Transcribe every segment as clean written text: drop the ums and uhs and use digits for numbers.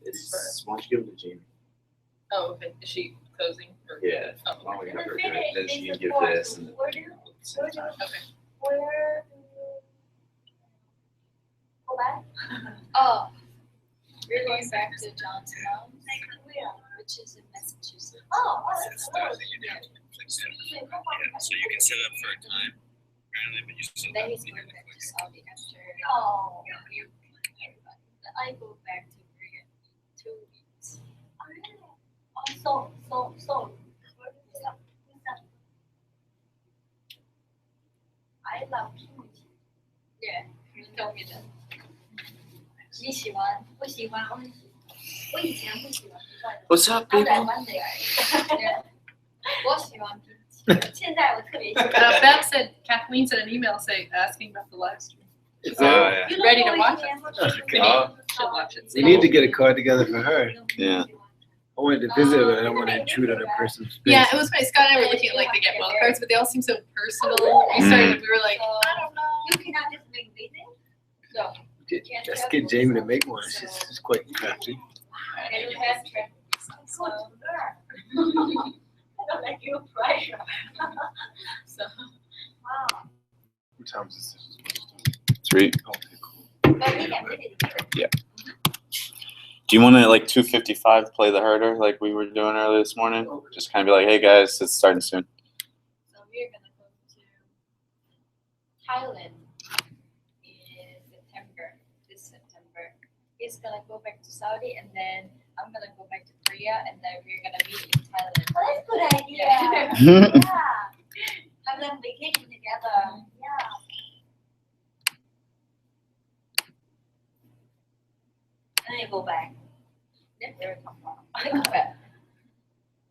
It's why don't you give it to Jamie? Oh, okay. Is she closing? Or? Yeah. Oh, Why don't we okay. have her do it? Then she can give this and then. Okay. Where do you go back? Oh, We're going back to John's house, which is in Massachusetts. oh, So you can set up for a time, apparently, but you still Then have he's to going back to Saudi after oh. everybody. But I go back to Korea in 2 weeks. So. I love kimchi. Yeah, you told me that. 你喜欢？不喜欢？我以前不喜欢， What's up, 他在 people? 湾里而已。我喜欢 kimchi. 现在我特别喜欢。 Beth said, Kathleen sent an email asking about the live stream. Yeah. Ready to watch it? Oh, She'll watch it. We need to get a card together for her. yeah. I wanted to visit her, but I don't want to intrude on her personal space. Yeah, it was funny. Scott and I were looking at like the get well cards, but they all seem so personal. We were like, I don't know. You cannot just make visit. So, Let's get Jamie to make one. She's quite crafty. I don't have traffic. So, I don't like you pressure. so Wow. What time is this? 3. Okay, cool. But we can visit here. Do you want to like 2:55 play the herder like we were doing earlier this morning? Just kind of be like, hey guys, it's starting soon. So we're gonna go to Thailand in September. This September. He's gonna go back to Saudi, and then I'm gonna go back to Korea, and then we're gonna meet in Thailand. Oh, that's a good idea. Yeah. Yeah. Have them vacation together. Yeah. And then you go back. That's very comfortable.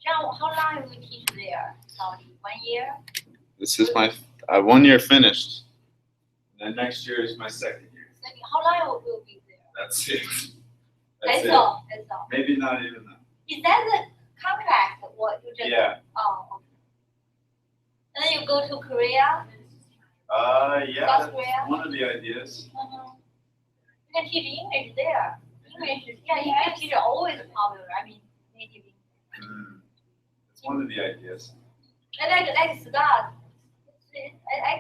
John, how long have you teach there? Saudi? 1 year? This is my 1 year finished. And then next year is my second year. How long will you be there? That's it. That's all. That's all. Maybe not even that. Is that the contract? What you just? Yeah. Oh. Okay. And then you go to Korea. Yeah. South That's Korea? one of the ideas. You can teach English there. English is English teacher always popular. I mean, native English. It's one of the ideas. And like Scott, I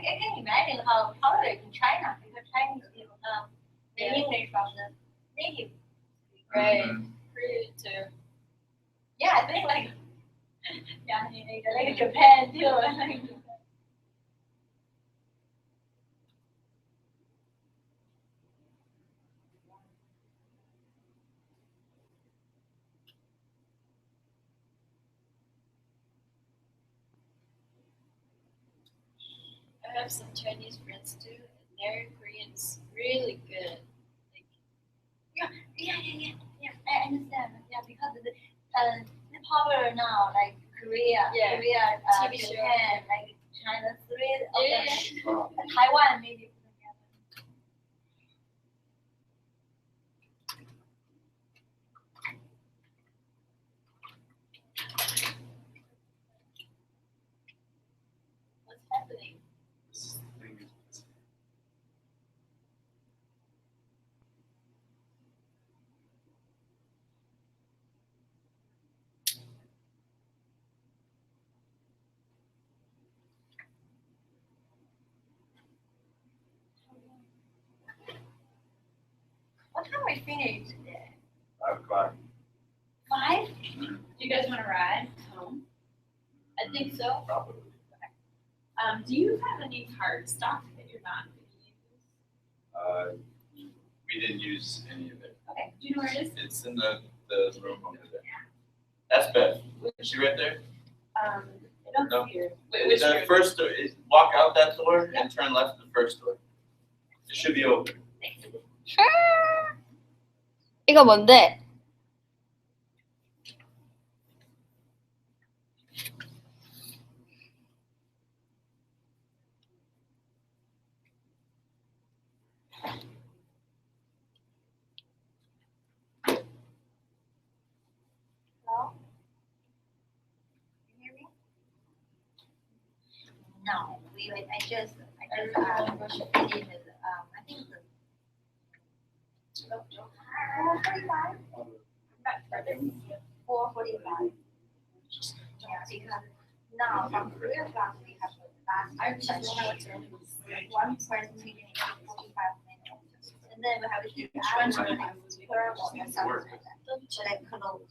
can imagine how popular in China because Chinese people the English from the native. Right. Mhm. Korea too. Yeah, I think like Japan too. I have some Chinese friends too, and their Korean's really good. Like, Yeah. I understand. Yeah, because the popular now like Korea, Yeah. TV show. Japan, like China, three of Yeah. them. Taiwan maybe. what's happening? What time we finish today? 5 o'clock. 5? Do you guys want to ride home? I think so. Probably. do you have any cardstock that you're not going to use? We didn't use any of it. Okay. Do you know where it is? It's in the room over there. That's Beth. Is she right there? I don't No. see her. Which The room? first door, walk out that door and turn left the first door. It should be open. 이거 뭔데? Hello? Can you hear me? No, I just did I think 4:45. 4:45. Yeah, because now from 3 o'clock we have the last one person meeting in 45 minutes. And then we have to do the third one or something like that. So like close.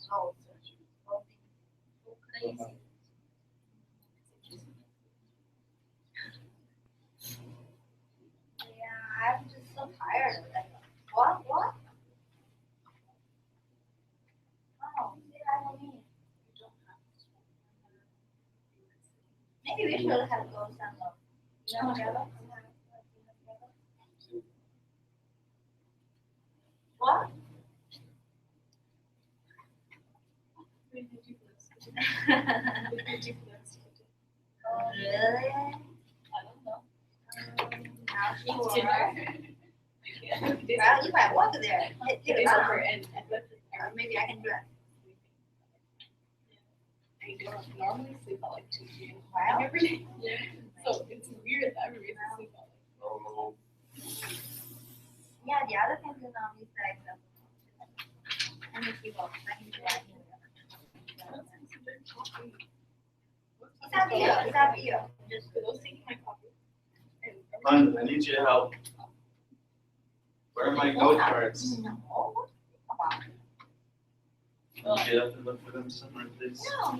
Yeah, I'm just so tired of that. What? Oh, see, I don't mean. Maybe we should have go somewhere. What? Oh, really? Not sure. Well, if I walk there, take it over and maybe I can do it. I don't normally sleep at like 2 p.m. Wow. every day. Yeah. So it's weird that everybody sleep at like. Yeah, the other thing is normally like and the people. I can do that. It's up to you. It's up to you. Just For those taking my coffee. Hun, I need you to help. Where are my note cards? no. Can you get up and look for them somewhere, please? No.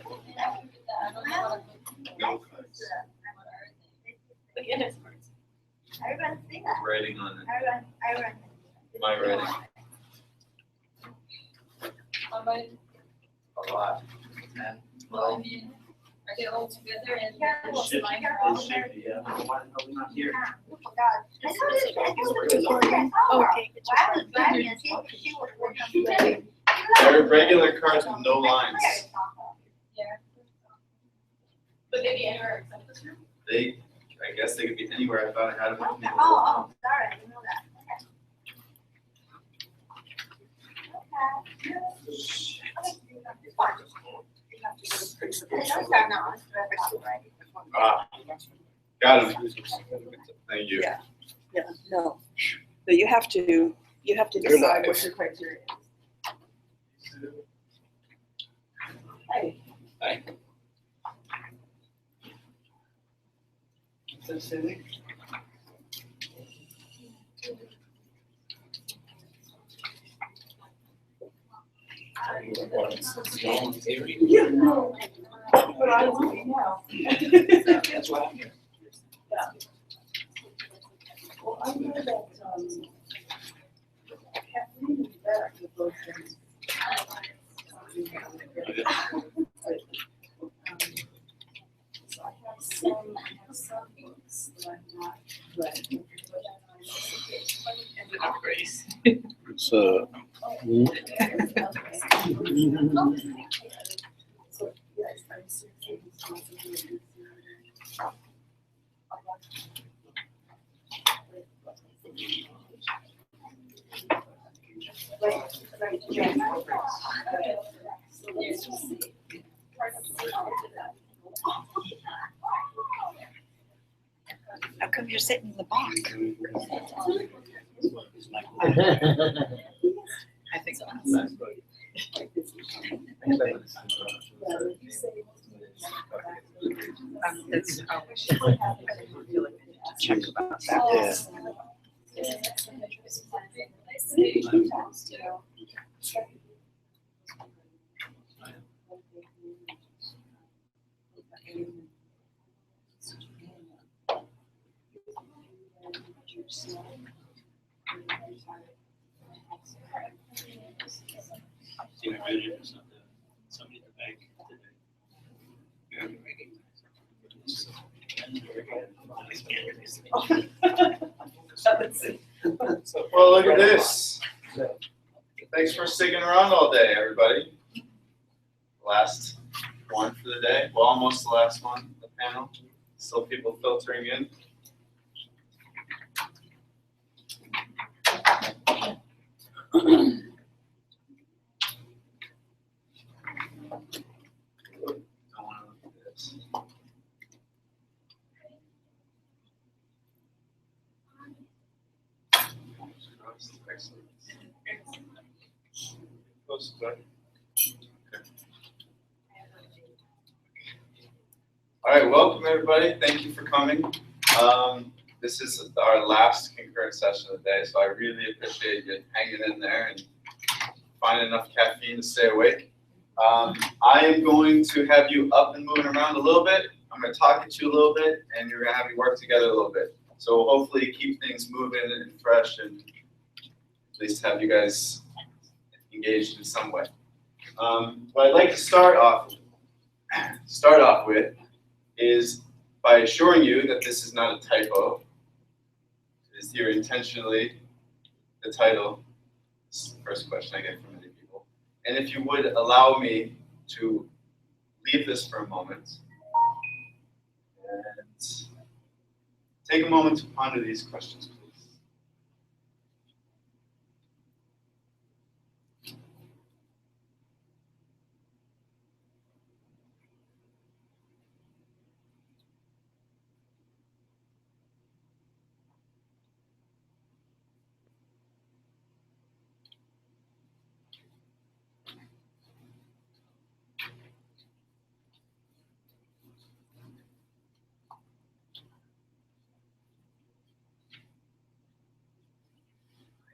Note cards. Like Guinness cards. Everyone see that. Writing on it. Everyone. My writing. On my, A lot. And, well, I mean, are they all together and? Yeah, It well, should, like, it should be, yeah. Why are we not here? Oh, God. I told you, I told you, I saw her. Okay. While I was driving, and she was working on the way. They're regular cards with no lines. Yeah. But they be anywhere except this room? They, I guess they could be anywhere. I thought I had them. Okay. Oh, sorry, I didn't know that. Okay. Ah, got him. Thank you. Yeah. Yeah, no. But you have to decide what your criteria is. Hi. So Cindy? Yeah, no. But I don't know. That's why I'm here. Well, I know that, Kathleen is better with those things. So I have some books that I'm not ready. Grace. So. So, yes, I'm seeking responsibilities. How come you're sitting in the back? I think so. Check about that. Somebody at the bank Well, look at this. Thanks for sticking around all day, everybody. Last one for the day. Well, almost the last one, the panel. Still people filtering in. Don't wanna look at this. Excellent. opposed? Okay. All right, welcome everybody. Thank you for coming. This is our last concurrent session of the day, so I really appreciate you hanging in there and finding enough caffeine to stay awake. I am going to have you up and moving around a little bit. I'm going to talk at you a little bit, and you're going to have you work together a little bit. So hopefully keep things moving and fresh, and at least have you guys engaged in some way. What I'd like to start off with is by assuring you that this is not a typo. It is here intentionally the title. This is the first question I get from many people. And if you would allow me to leave this for a moment and take a moment to ponder these questions, please.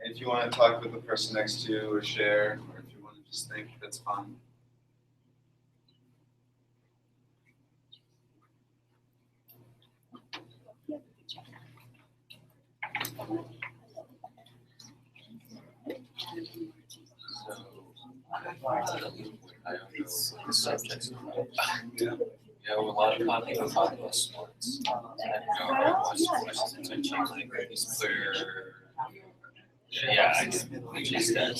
If you want to talk with the person next to you or share, or if you want to just think, that's fine. The subjects. Yeah, well, a lot of people talk about sports. I watch the questions and I change it's clear. Yeah, I just that.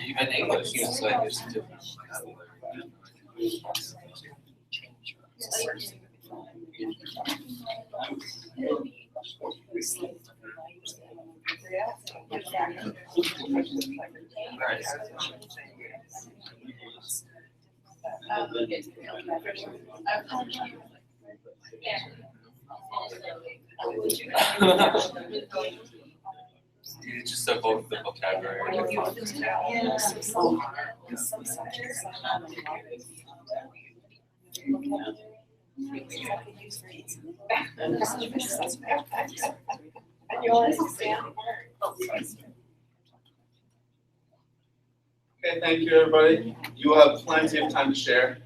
Even English, it's like it's different. It's just about the vocabulary. Okay, thank you, everybody. You will have plenty of time to share.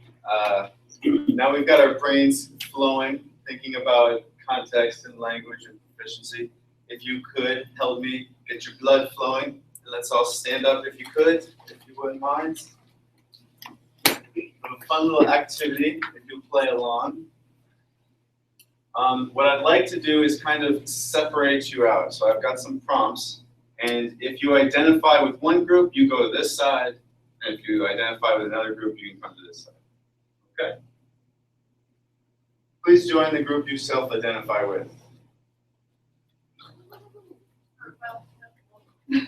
Now we've got our brains flowing, thinking about context and language and proficiency. If you could help me get your blood flowing, and let's all stand up if you could, if you wouldn't mind. Have a fun little activity if you'll play along. What I'd like to do is kind of separate you out. So I've got some prompts, and if you identify with one group, you go to this side, and if you identify with another group, you can come to this side. Okay? Please join the group you self-identify with. Okay,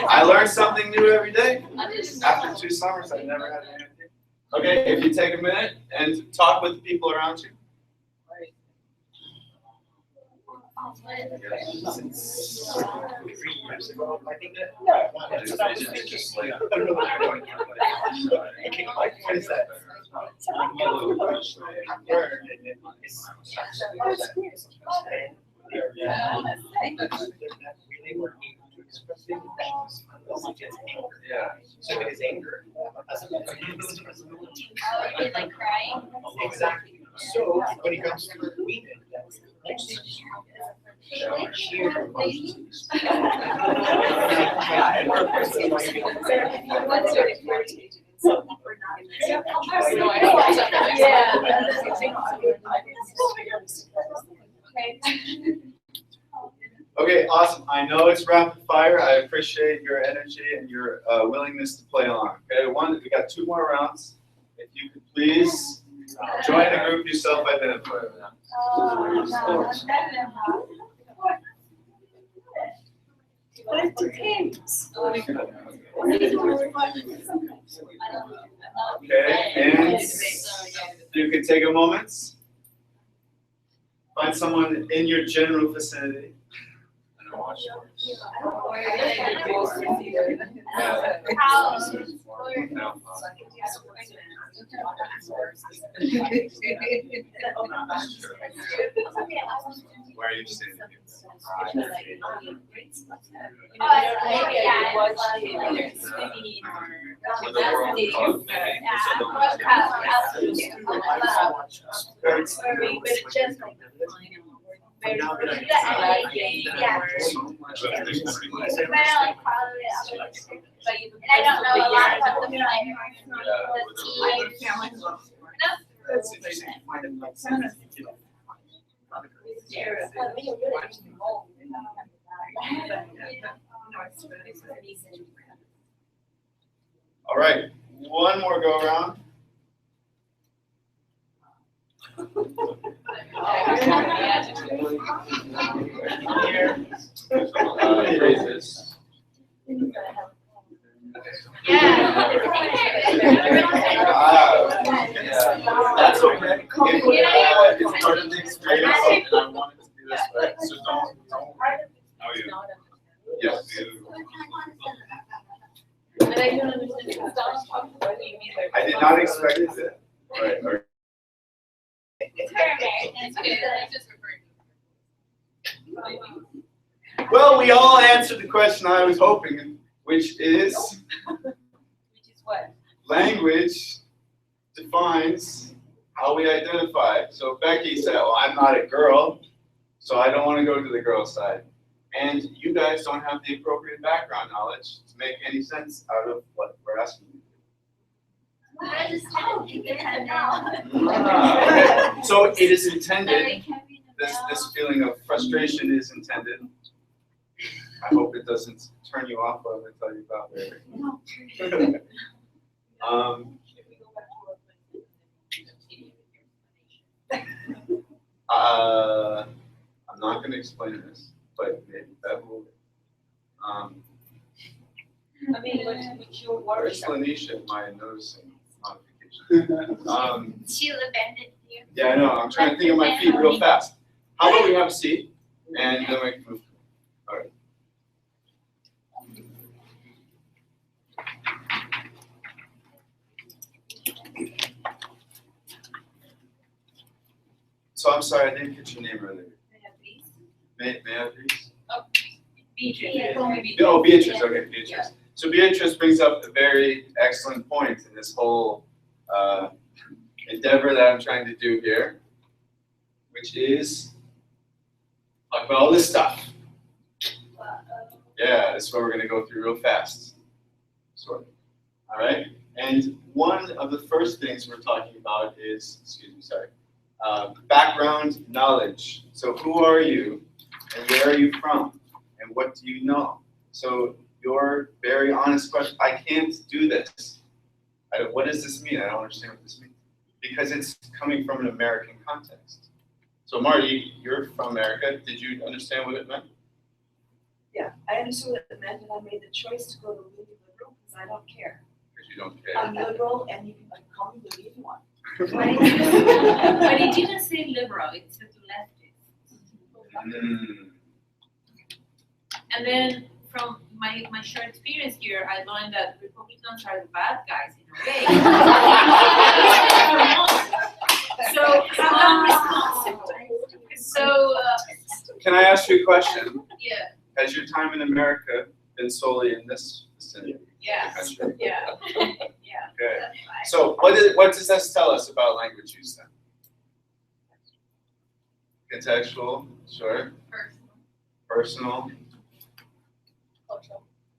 I learn something new every day. After 2 summers, I never had anything. Okay, if you take a minute and talk with the people around you. Since 3 years ago, I think that. It's just like. What is that? Yeah. So it is anger. Like crying? Exactly. So when it comes to women, that's sheer emotions. Okay, awesome. I know it's rapid fire. I appreciate your energy and your willingness to play along. Okay, we got 2 more rounds. If you could please join the group you self-identify with. But it depends. Okay, and you can take a moment. Find someone in your general vicinity. I don't watch sports. No. Where are you sitting? For the World Cup, maybe. And I don't know a lot about the That's interesting to find it like something. All right, one more go around. Here. Phrases. That's okay. It's part of the experience, and I want it to be this way, so don't. How are you? Yes, you. I did not expect it. Right. It's very Well, we all answered the question I was hoping, which is language defines how we identify. So Becky said, well, I'm not a girl, so I don't want to go to the girl side. And you guys don't have the appropriate background knowledge to make any sense out of what we're asking you. Okay. So it is intended, this feeling of frustration is intended. I hope it doesn't turn you off what I'm going to tell you about later. I'm not going to explain this, but maybe that will. what's your word? Where's Lanisha, my noticing modification? She abandoned you. Yeah, I know. I'm trying to think of my feet real fast. How about we have a seat and then we can move. All right. So I'm sorry, I didn't get your name earlier. May I have these? Oh, Beatrice. Okay, Beatrice. So Beatrice brings up a very excellent point in this whole endeavor that I'm trying to do here, which is talk about all this stuff. Yeah, this is what we're going to go through real fast. Sort of. All right? And one of the first things we're talking about is, background knowledge. So who are you, and where are you from, and what do you know? So your very honest question, I can't do this. What does this mean? I don't understand what this means. Because it's coming from an American context. So Marty, you're from America. Did you understand what it meant? Yeah, I understood what it meant, and I made the choice to go to really liberal because I don't care. Because you don't care. I'm liberal, and you can call me whatever you want. But it didn't say liberal, it said leftist. And then from my short experience here, I learned that Republicans are the bad guys in a way. So I'm responsible. So Can I ask you a question? yeah, Has your time in America been solely in this vicinity? yeah, Country? yeah, yeah. Okay. So what does this tell us about language use then? Contextual, sure. Personal.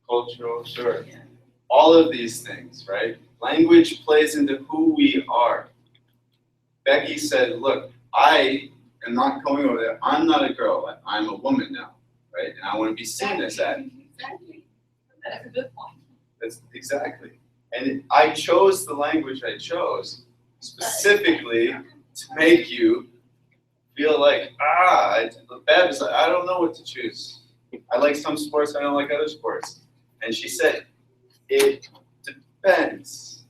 Cultural, sure. Yeah. All of these things, right? Language plays into who we are. Becky said, look, I am not going over there. I'm not a girl. I'm a woman now, right? And I want to be seen as that. Exactly. That's a good point. That's exactly. And I chose the language I chose specifically to make you feel like, Bev is like, I don't know what to choose. I like some sports, I don't like other sports. And she said, it depends.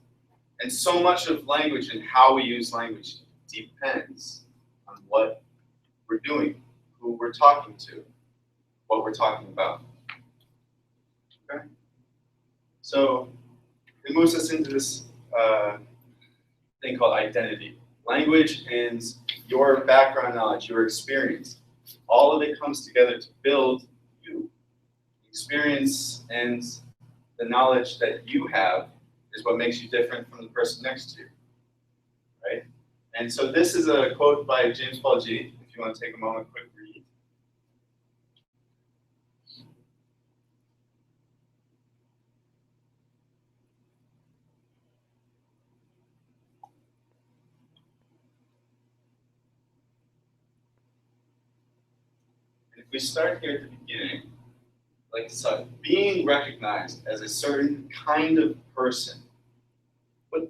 And so much of language and how we use language depends on what we're doing, who we're talking to, what we're talking about. Okay? So it moves us into this thing called identity. Language and your background knowledge, your experience, all of it comes together to build you. Experience and the knowledge that you have is what makes you different from the person next to you, right? And so this is a quote by James Paul G. If you want to take a moment, quick read. If we start here at the beginning, like so being recognized as a certain kind of person,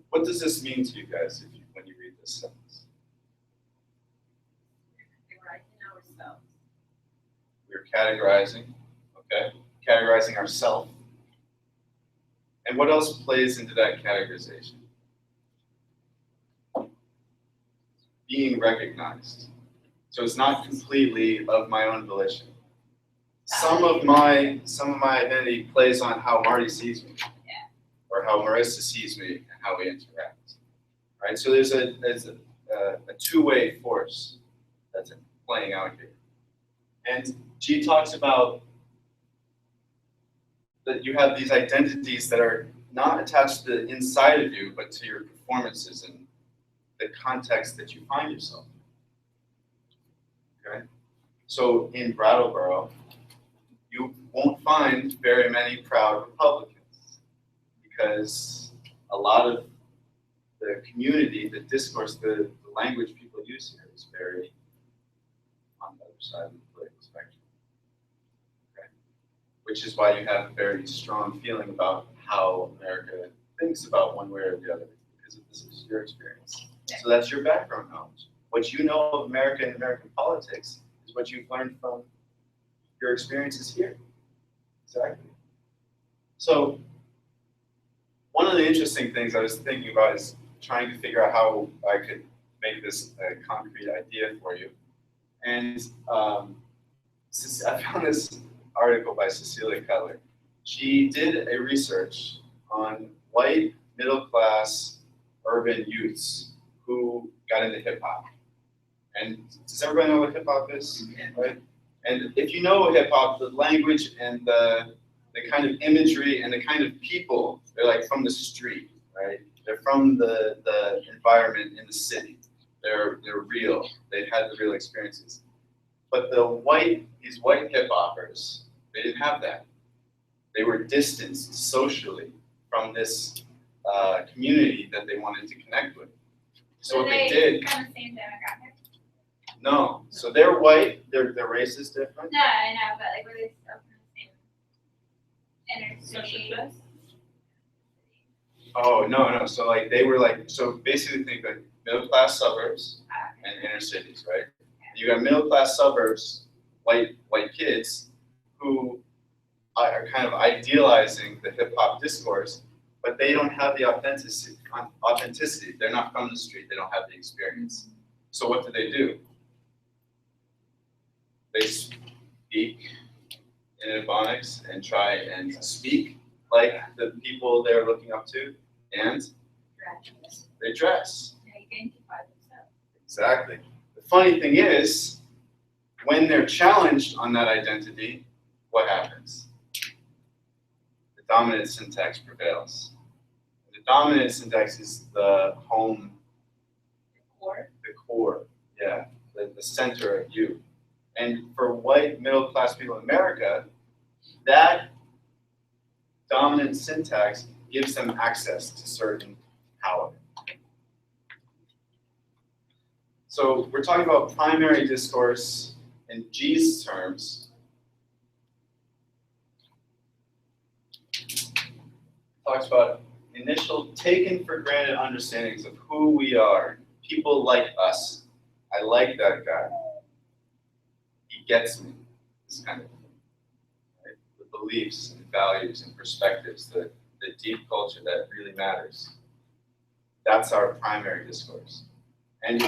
what does this mean to you guys when you read this sentence? We're categorizing, okay? Categorizing ourselves. And what else plays into that categorization? Being recognized. So it's not completely of my own volition. Some of my identity plays on how Marty sees me, or how Marissa sees me, and how we interact. Right? So there's a two-way force that's playing out here. And G talks about that you have these identities that are not attached to the inside of you, but to your performances and the context that you find yourself in. Okay? So in Brattleboro, you won't find very many proud Republicans because a lot of the community, the discourse, the language people use here is very on the other side of the political spectrum. Okay? Which is why you have a very strong feeling about how America thinks about one way or the other, because this is your experience. So that's your background knowledge. What you know of America and American politics is what you've learned from your experiences here. Exactly. So one of the interesting things I was thinking about is trying to figure out how I could make this a concrete idea for you. And I found this article by Cecilia Cutler. She did a research on white, middle-class, urban youths who got into hip hop. And does everybody know what hip hop is? Right? And if you know hip hop, the language and the kind of imagery and the kind of people, they're like from the street, right? They're from the environment in the city. They're real. They've had the real experiences. But these white hip hoppers, they didn't have that. They were distanced socially from this community that they wanted to connect with. So what they did. Kind of same demographic. No, so they're white. Their race is different. No, I know, but like, were they still from the same inner Social city? class? Oh no. So like they were like, so basically think like middle class suburbs and inner cities, right? You got middle class suburbs, white kids who are kind of idealizing the hip hop discourse, but they don't have the authenticity. They're not from the street. They don't have the experience. So what do? They speak in Ebonics and try and speak like the people they're looking up to, and they dress. They identify themselves. Exactly. The funny thing is, when they're challenged on that identity, what happens? The dominant syntax prevails. The dominant syntax is the home, the core, yeah, the center of you. And for white middle-class people in America, that dominant syntax gives them access to certain power. So we're talking about primary discourse in G's terms. Talks about initial taken for granted understandings of who we are. People like us. I like that guy. He gets me. This kind of thing. beliefs and values and perspectives, the deep culture that really matters. That's our primary discourse. And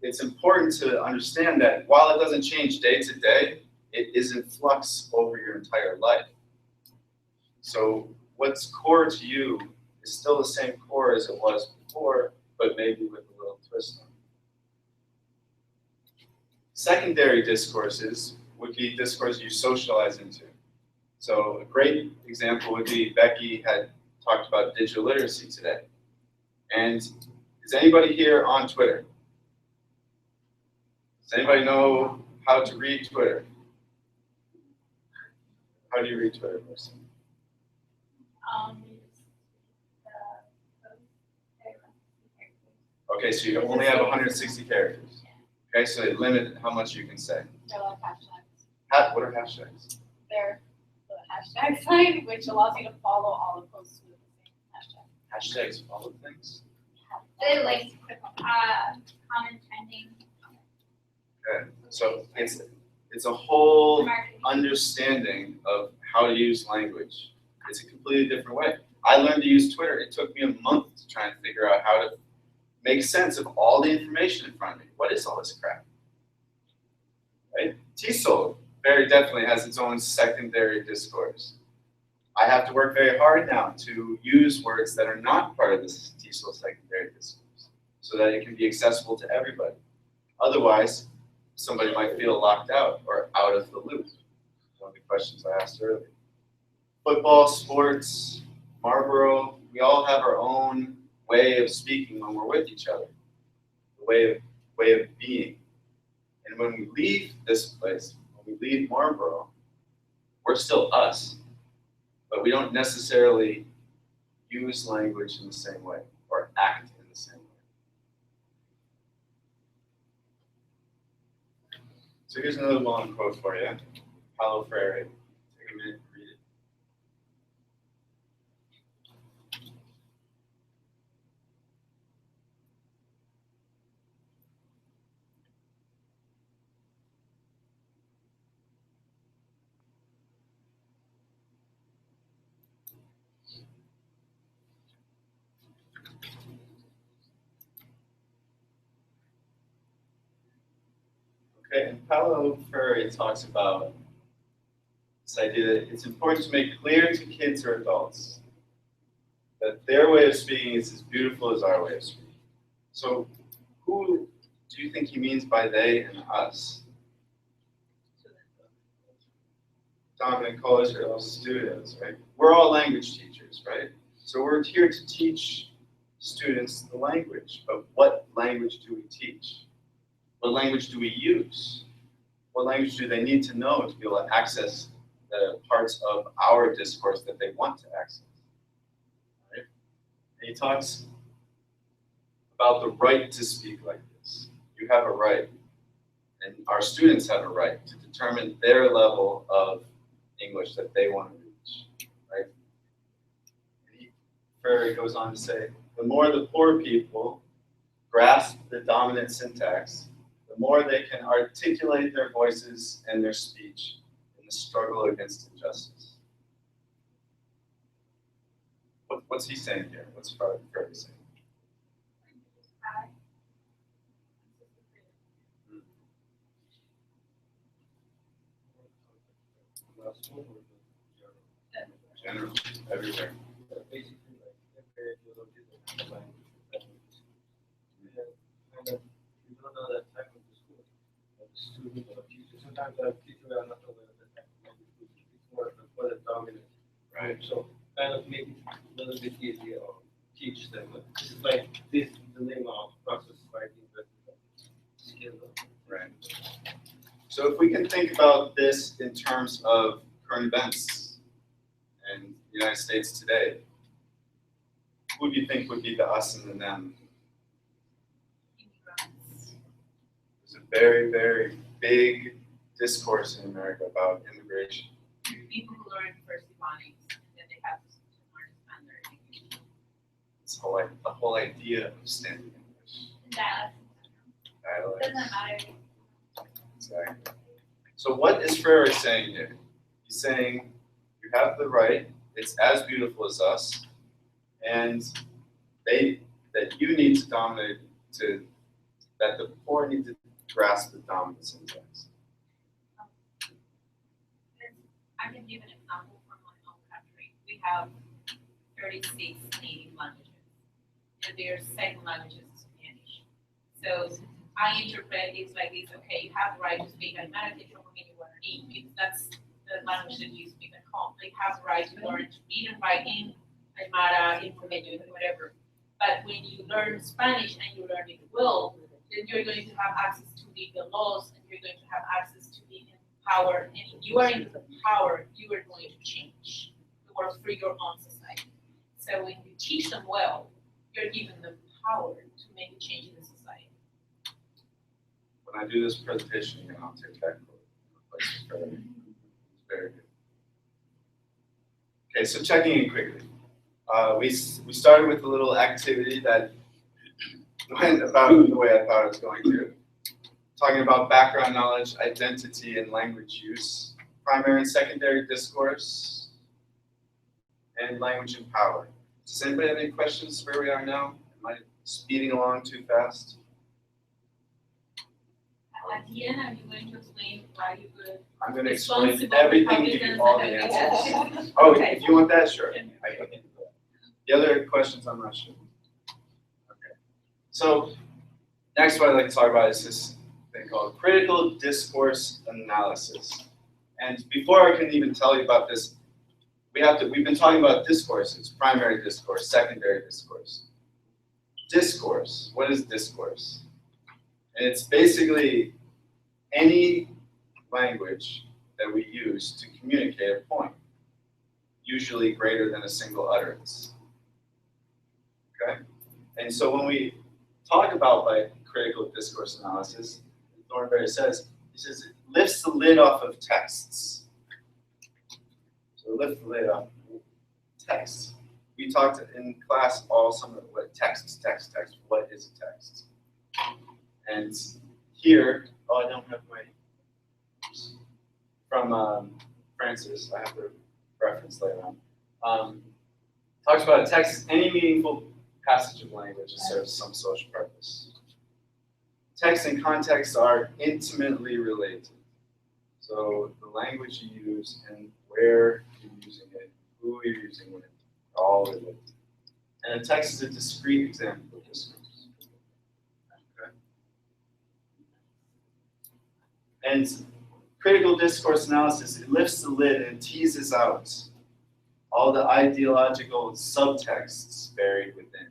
it's important to understand that while it doesn't change day to day, it is in flux over your entire life. So what's core to you is still the same core as it was before, but maybe with a little twist on it. Secondary discourses would be discourse you socialize into. So a great example would be Becky had talked about digital literacy today. And is anybody here on Twitter? Does anybody know how to read Twitter? How do you read Twitter, Marcy? Okay, so you only have 160 characters. Okay, so they limit how much you can say. They're like hashtags. What are hashtags? They're the hashtag sign, which allows you to follow all the posts with the same hashtag. Hashtags follow things? They like common trending. Okay, so it's a whole Marketing. understanding of how to use language. It's a completely different way. I learned to use Twitter. It took me a month to try and figure out how to make sense of all the information in front of me. What is all this crap? Right? TESOL very definitely has its own secondary discourse. I have to work very hard now to use words that are not part of this TESOL secondary discourse so that it can be accessible to everybody. Otherwise, somebody might feel locked out or out of the loop. One of the questions I asked earlier. Football, sports, Marlboro, we all have our own way of speaking when we're with each other, the way of being. And when we leave this place, when we leave Marlboro, we're still us, but we don't necessarily use language in the same way or act in the same way. So here's another long quote for you. Paulo Freire. Take a minute to read it. Okay, and Paulo Freire talks about this idea that it's important to make clear to kids or adults that their way of speaking is as beautiful as our way of speaking. So who do you think he means by they and us? Dominant culture, all students, right? We're all language teachers, right? So we're here to teach students the language, but what language do we teach? What language do we use? What language do they need to know to be able to access the parts of our discourse that they want to access? Right? And he talks about the right to speak like this. You have a right, and our students have a right to determine their level of English that they want to reach, right? And Freire goes on to say, the more the poor people grasp the dominant syntax, the more they can articulate their voices and their speech in the struggle against injustice. What's he saying here? What's Freire saying? General, everywhere. Basically, like, compared to the different languages, you don't know that type of the school, or the student or teacher. Sometimes the teacher are not aware of the type of language. It's more for the dominant. Right. So kind of make it a little bit easier or teach them. It's like this is the name of process writing the skill. Right. So if we can think about this in terms of current events in the United States today, who do you think would be the us and the them? There's a very, very big discourse in America about immigration. People who learn first Ebonics, and then they have to learn Mandarin English. It's the whole idea of standing English. Dialect. Dialect. Doesn't matter. Exactly. So what is Freire saying here? He's saying You have the right. It's as beautiful as us, and that you need to dominate that the poor need to grasp the dominance in us. I can give an example from my own country. We have 36 native languages, and their second language is Spanish. So I interpret it like this: okay, you have the right to speak Aymara, you want to need, because that's the language that you speak at home. They have the right to learn to read and write in Aymara, in Promedio, whatever. But when you learn Spanish and you learn it well, then you're going to have access to legal laws, and you're going to have access to the power. And if you are in the power, you are going to change the world for your own society. So when you teach them well, you're giving them power to make a change in the society. When I do this presentation, I'll take that quote. It's very good. Okay, so checking in quickly. We started with a little activity that went about the way I thought it was going to. Talking about background knowledge, identity, and language use, primary and secondary discourse, and language and power. Does anybody have any questions where we are now? Am I speeding along too fast? At the end, are you going to explain why you could? I'm going to explain everything, give you all the answers. Oh, if you want that, sure. I can do that. The other questions, I'm not sure. Okay. So, next what I'd like to talk about is this thing called critical discourse analysis. And before I can even tell you about this, we've been talking about discourses, primary discourse, secondary discourse. Discourse, what is discourse? And it's basically any language that we use to communicate a point, usually greater than a single utterance. Okay? And so when we talk about critical discourse analysis, Thornberry says, he says it lifts the lid off of texts. So lift the lid off of texts. We talked in class all summer what text, what is a text? And here, I don't have my, from Francis, I have the reference later on. Talks about a text, any meaningful passage of language that serves some social purpose. Text and context are intimately related. So the language you use and where you're using it, who you're using it, are all related. And a text is a discrete example of discourse. Okay. And critical discourse analysis, it lifts the lid and teases out all the ideological subtexts buried within.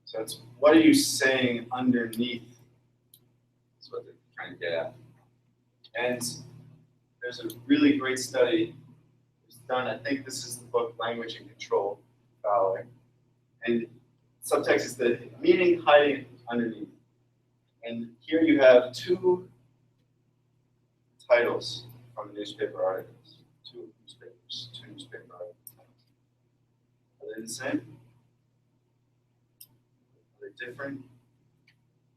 So it's what are you saying underneath? That's what they're trying to get at. And there's a really great study that's done. I think this is the book Language and Control, Fowler. And subtext is the meaning hiding underneath. And here you have two titles from newspaper articles. Two newspaper articles. Are they the same? Are they different?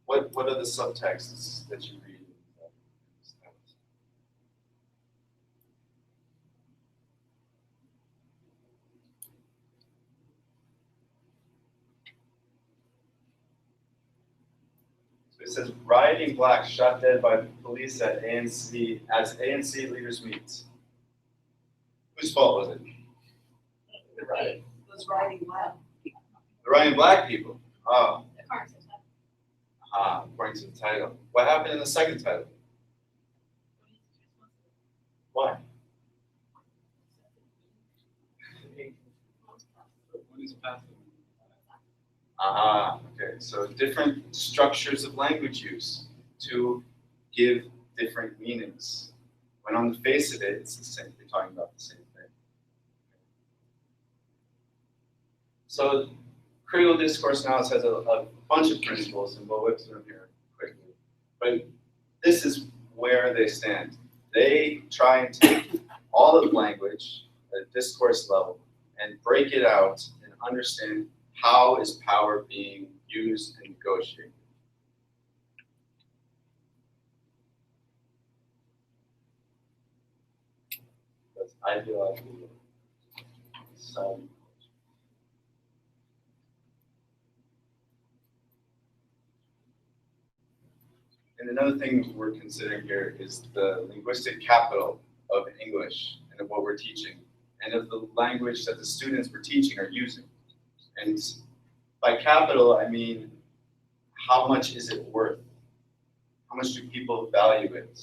What are the subtexts that you read? It says, rioting blacks shot dead by police at ANC as ANC leaders meet. Whose fault was it? The riot. Was rioting black. The rioting black people. Oh. According to the title. What happened in the second title? Why? Okay, so different structures of language use to give different meanings. When on the face of it, it's the same, you're talking about the same thing. So critical discourse analysis has a bunch of principles, and we'll whip through them here quickly. But this is where they stand. They try and take all of language at a discourse level and break it out and understand how is power being used and negotiated. That's ideology, Saudi. And another thing we're considering here is the linguistic capital of English and of what we're teaching, and of the language that the students we're teaching are using. And by capital, I mean, how much is it worth? How much do people value it?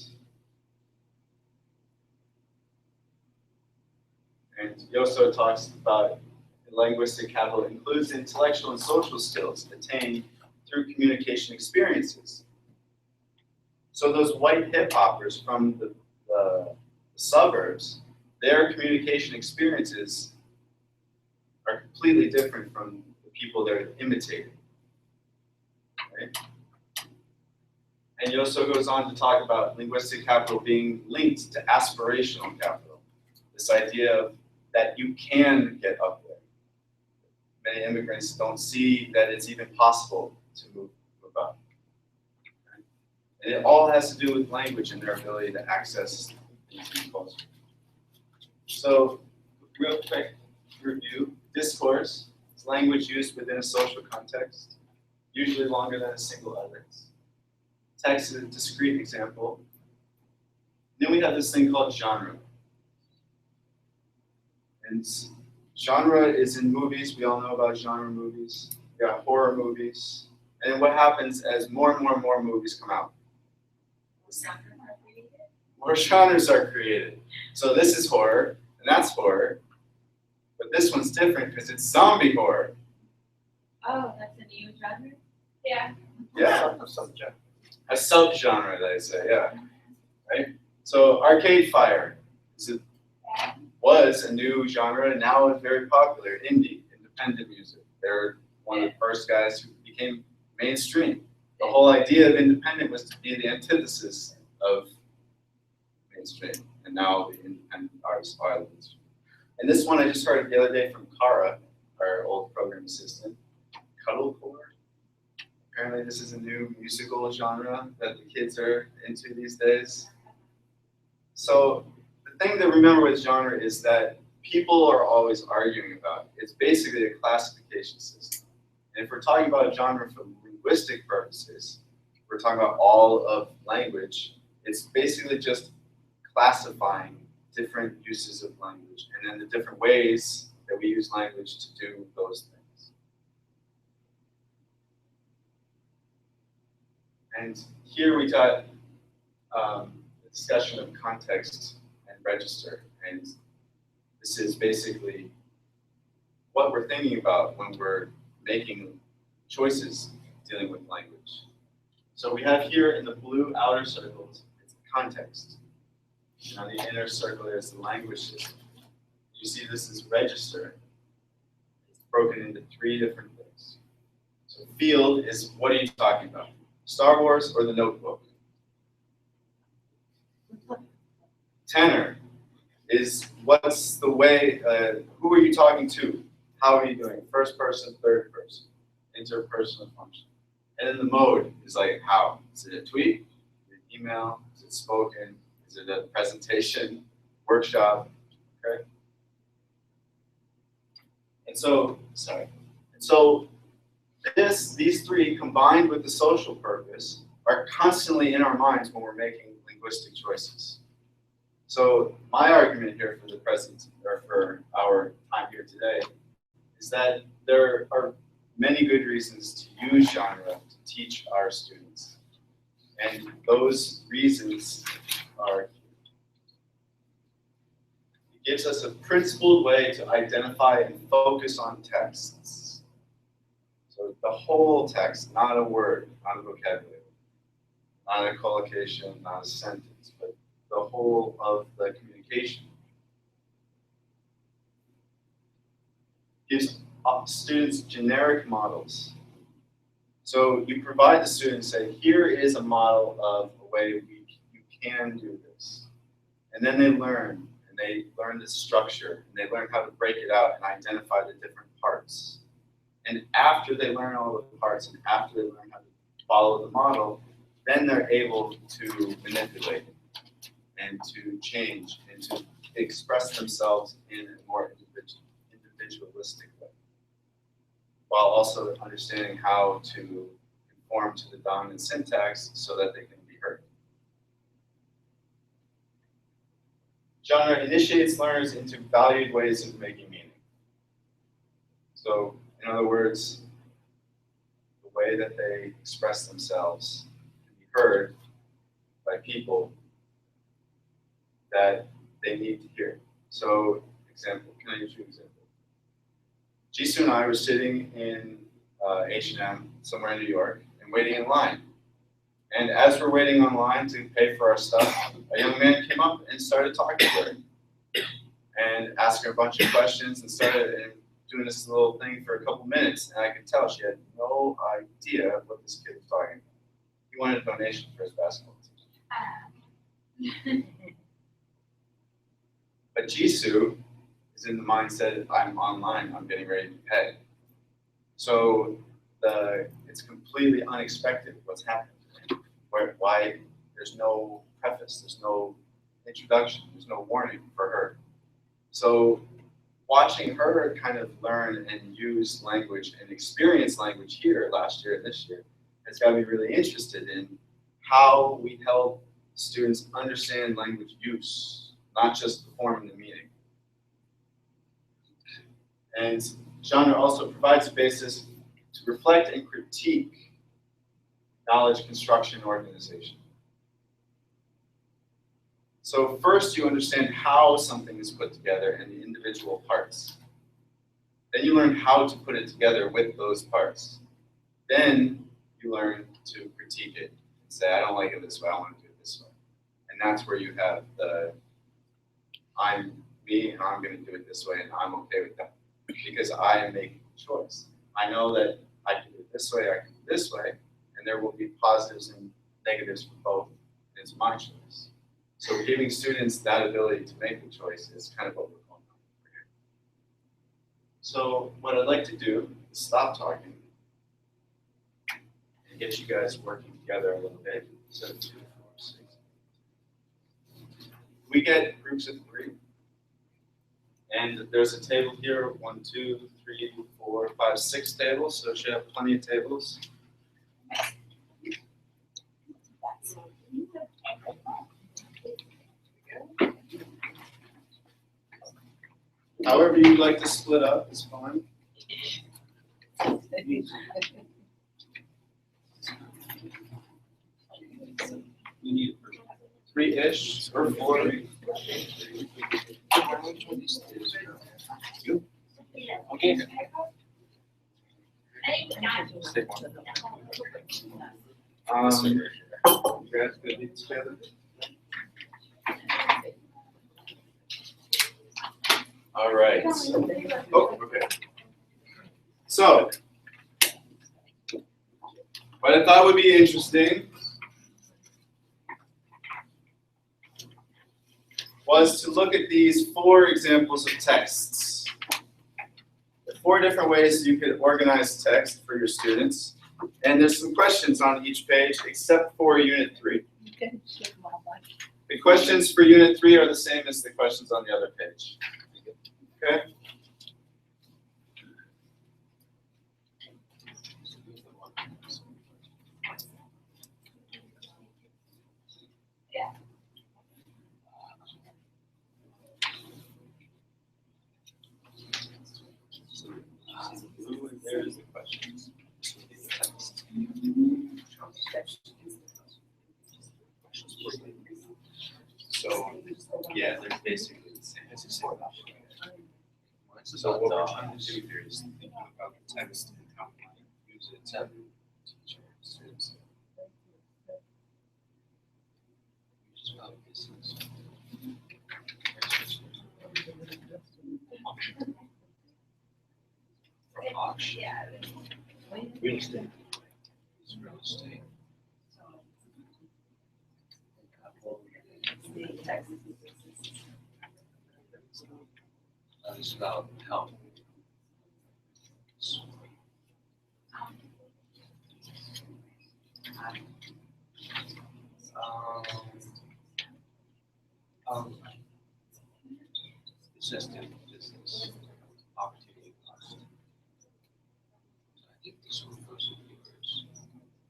And Yoso talks about linguistic capital includes intellectual and social skills attained through communication experiences. So those white hip hoppers from the suburbs, their communication experiences are completely different from the people they're imitating. Right? And Yoso goes on to talk about linguistic capital being linked to aspirational capital. This idea of that you can get up there. Many immigrants don't see that it's even possible to move up. And it all has to do with language and their ability to access these new cultures. So, real quick review. Discourse is language used within a social context, usually longer than a single utterance. Text is a discrete example. Then we have this thing called genre. And genre is in movies. We all know about genre movies. We got horror movies. And then what happens as more and more and more movies come out? More genres are created. So this is horror, and that's horror. But this one's different because it's zombie horror. Oh, that's a new genre? Yeah. Yeah. A subgenre, they say, yeah. Right? So Arcade Fire was a new genre, and now it's very popular. Indie, independent music. They're one of the first guys who became mainstream. The whole idea of independent was to be the antithesis of mainstream, and now the independent artists are the mainstream. And this one I just heard the other day from Kara, our old program assistant, Cuddlecore. Apparently this is a new musical genre that the kids are into these days. So the thing to remember with genre is that people are always arguing about it. It's basically a classification system. And if we're talking about genre for linguistic purposes, we're talking about all of language, it's basically just classifying different uses of language and then the different ways that we use language to do those things. And here we got a discussion of context and register. And this is basically what we're thinking about when we're making choices dealing with language. So we have here in the blue outer circles, it's context. And on the inner circle is the language system. You see this is register. It's broken into 3 different things. So field is, what are you talking about? Star Wars or The Notebook? Tenor is what's the way, who are you talking to? How are you doing? First person, third person, interpersonal function. And then the mode is like how? Is it a tweet? Is it an email? Is it spoken? Is it a presentation, workshop? Okay. And so, these 3 combined with the social purpose are constantly in our minds when we're making linguistic choices. So my argument here for the present, or for our time here today, is that there are many good reasons to use genre to teach our students. And those reasons are, it gives us a principled way to identify and focus on texts. So the whole text, not a word, not a vocabulary, not a collocation, not a sentence, but the whole of the communication. Gives students generic models. So you provide the students, say, here is a model of a way you can do this. And then they learn the structure, and they learn how to break it out and identify the different parts. And after they learn all the parts, and after they learn how to follow the model, then they're able to manipulate it and to change and to express themselves in a more individualistic way, while also understanding how to conform to the dominant syntax so that they can be heard. Genre initiates learners into valued ways of making meaning. So, in other words, the way that they express themselves can be heard by people that they need to hear. So, example, can I use you an example? Jisoo and I were sitting in H&M somewhere in New York and waiting in line. And as we're waiting on line to pay for our stuff, a young man came up and started talking to her and asked her a bunch of questions and started doing this little thing for a couple minutes. And I could tell she had no idea what this kid was talking about. He wanted a donation for his basketball team. But Jisoo is in the mindset, I'm online, I'm getting ready to pay. So it's completely unexpected what's happening. Why there's no preface, there's no introduction, there's no warning for her. So watching her kind of learn and use language and experience language here last year and this year has got me really interested in how we help students understand language use, not just the form and the meaning. And genre also provides a basis to reflect and critique knowledge construction organization. So first you understand how something is put together and the individual parts. Then you learn how to put it together with those parts. Then you learn to critique it and say, I don't like it this way, I want to do it this way. And that's where you have the, I'm me and I'm going to do it this way and I'm okay with that. Because I am making a choice. I know that I can do it this way, I can do it this way, and there will be positives and negatives for both. It's my choice. So giving students that ability to make the choice is kind of what we're going on here. So what I'd like to do is stop talking and get you guys working together a little bit. So 2, 4, 6. We get groups of 3. And there's a table here, 1, 2, 3, 4, 5, 6 tables, so she have plenty of tables. However you'd like to split up is fine. We need 3-ish or 4. Okay. You guys good to be together? All right. Oh, okay. So, what I thought would be interesting was to look at these 4 examples of texts. There are 4 different ways you could organize text for your students. And there's some questions on each page except for Unit 3. The questions for Unit 3 are the same as the questions on the other page. Okay? There's the questions. So, yeah, they're basically the same. So what we're trying to do here is think about the text and how we can use it to teach our students. From auction. Real estate. It's real estate. It's about health. consistent business opportunity cost. I think this one goes with yours.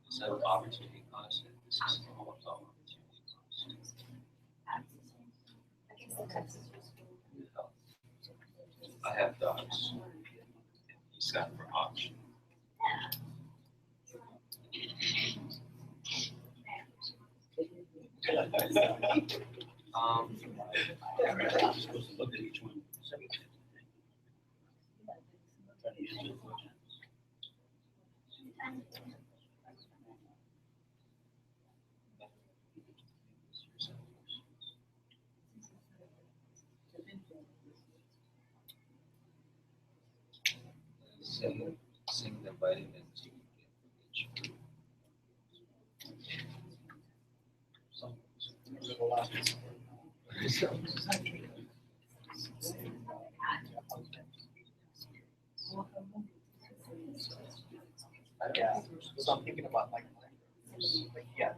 Instead of opportunity cost, this is all about opportunity cost. I have dogs. He's got for option. I'm supposed to look at each one. Sing the vitamins you get from each food. Yeah, so I'm thinking about like yeah.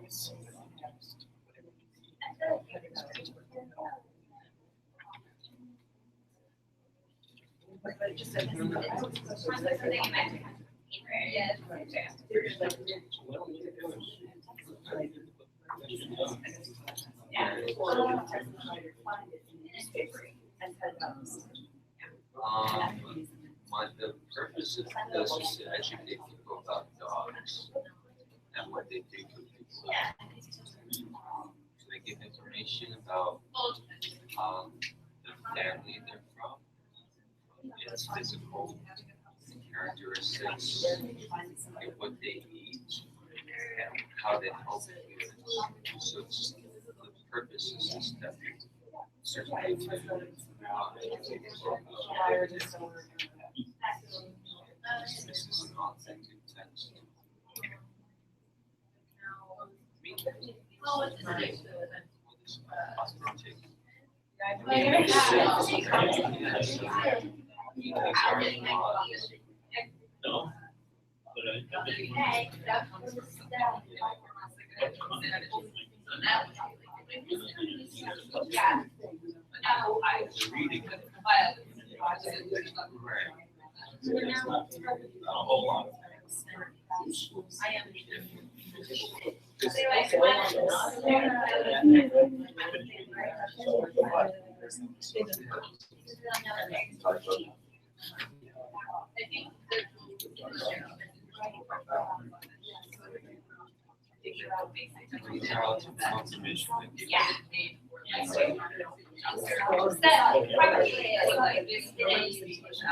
The purpose of this is to educate people about dogs and what they do to people. So they give information about the family they're from, its physical characteristics, and what they eat, and how they help humans. So it's, the purpose is just that certainly to educate people about this is an authentic text. No. Reading. A whole lot.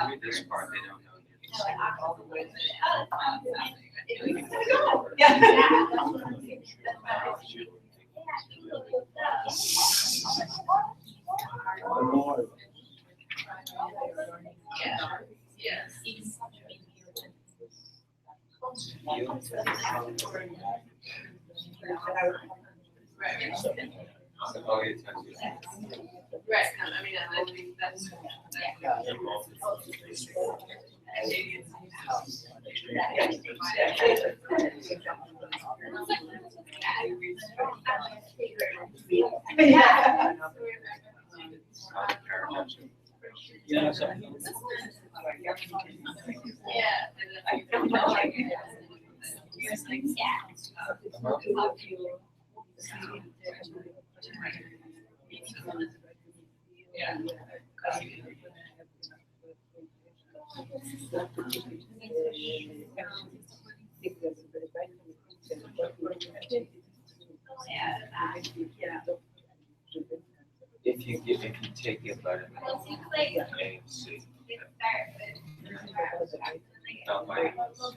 Read this part, they don't know. Oh, yeah, Right, I mean, I think that's. Yeah, so. Yeah. If you take your vitamin A and C, not vitamins.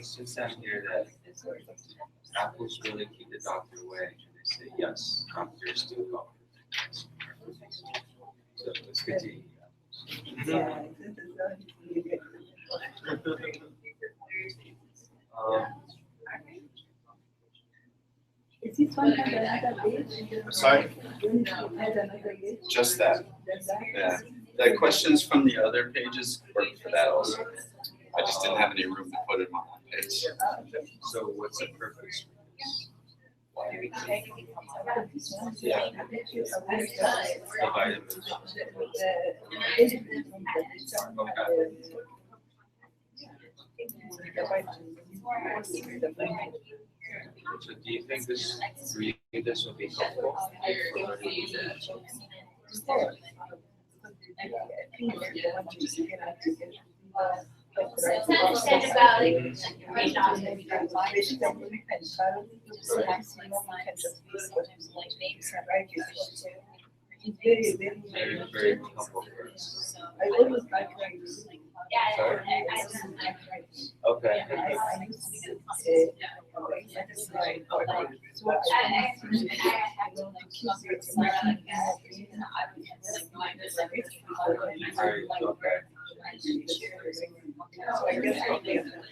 Since I'm here that apples really keep the doctor away, and they say, yes, doctors do go. So it's good to eat Is this one have another page? Sorry? Has another page? Just that. Yeah. The questions from the other pages work for that also. I just didn't have any room to put them on that page. So what's the purpose? Yeah. The vitamins. So do you think this will be helpful? Very, very helpful for us. Okay.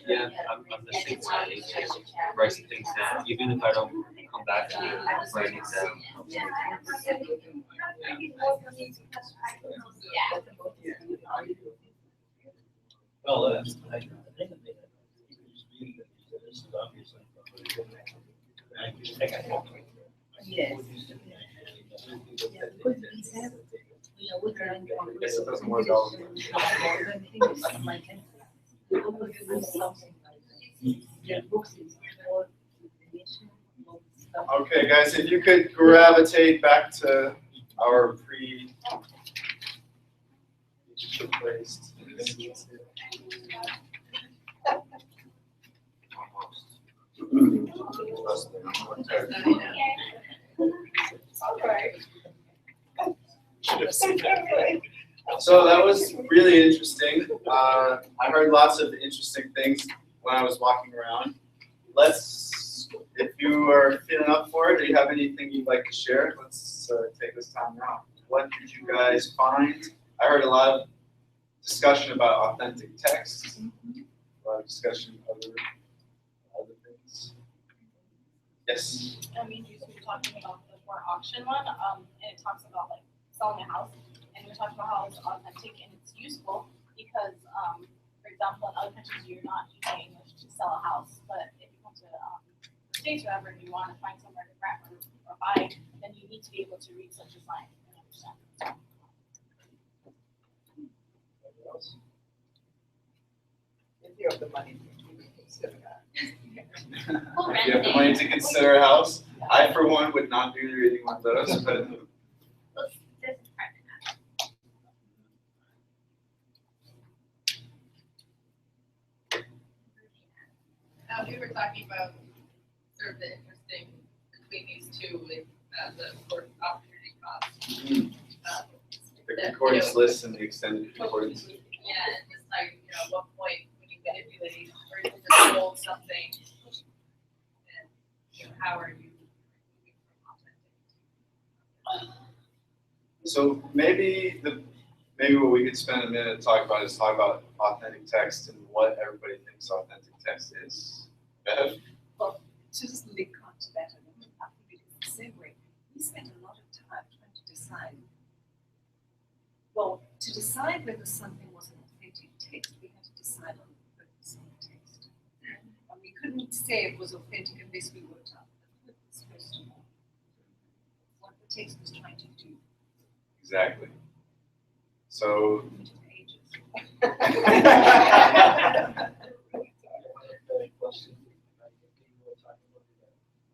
Yeah, I'm the same way. I need to write things down, even if I don't come back to it, writing down. Well, I think that this is obviously. Yes. Guess it doesn't work out. Okay, guys, if you could gravitate back to our placed. So that was really interesting. I heard lots of interesting things when I was walking around. If you are feeling up for it, do you have anything you'd like to share? Let's take this time now. What did you guys find? I heard a lot of discussion about authentic text, a lot of discussion of other things. Yes? I mean, you were talking about the for auction one, and it talks about like selling a house, and we're talking about how it's authentic and it's useful because, for example, in other countries you're not using English to sell a house, but if you come to the States or wherever and you want to find somewhere to rent or buy, then you need to be able to read such a sign and understand. If you have the money, you can consider that. If you have the money to consider a house, I for one would not be reading one of those, but we were talking about sort of the interesting between these two with the opportunity cost. the concordance list and the extended concordance. Yeah, and just like, at what point when you manipulate or just hold something, and how are you moving from authentic? So maybe what we could spend a minute to talk about is talk about authentic text and what everybody thinks authentic text is. Bev? Well, to just link on to that, and I think it's the same way. We spent a lot of time trying to decide. Well, to decide whether something was an authentic text, we had to decide on the purpose of the text. And we couldn't say it was authentic unless we worked out the purpose first of all. What the text was trying to do. Exactly. So.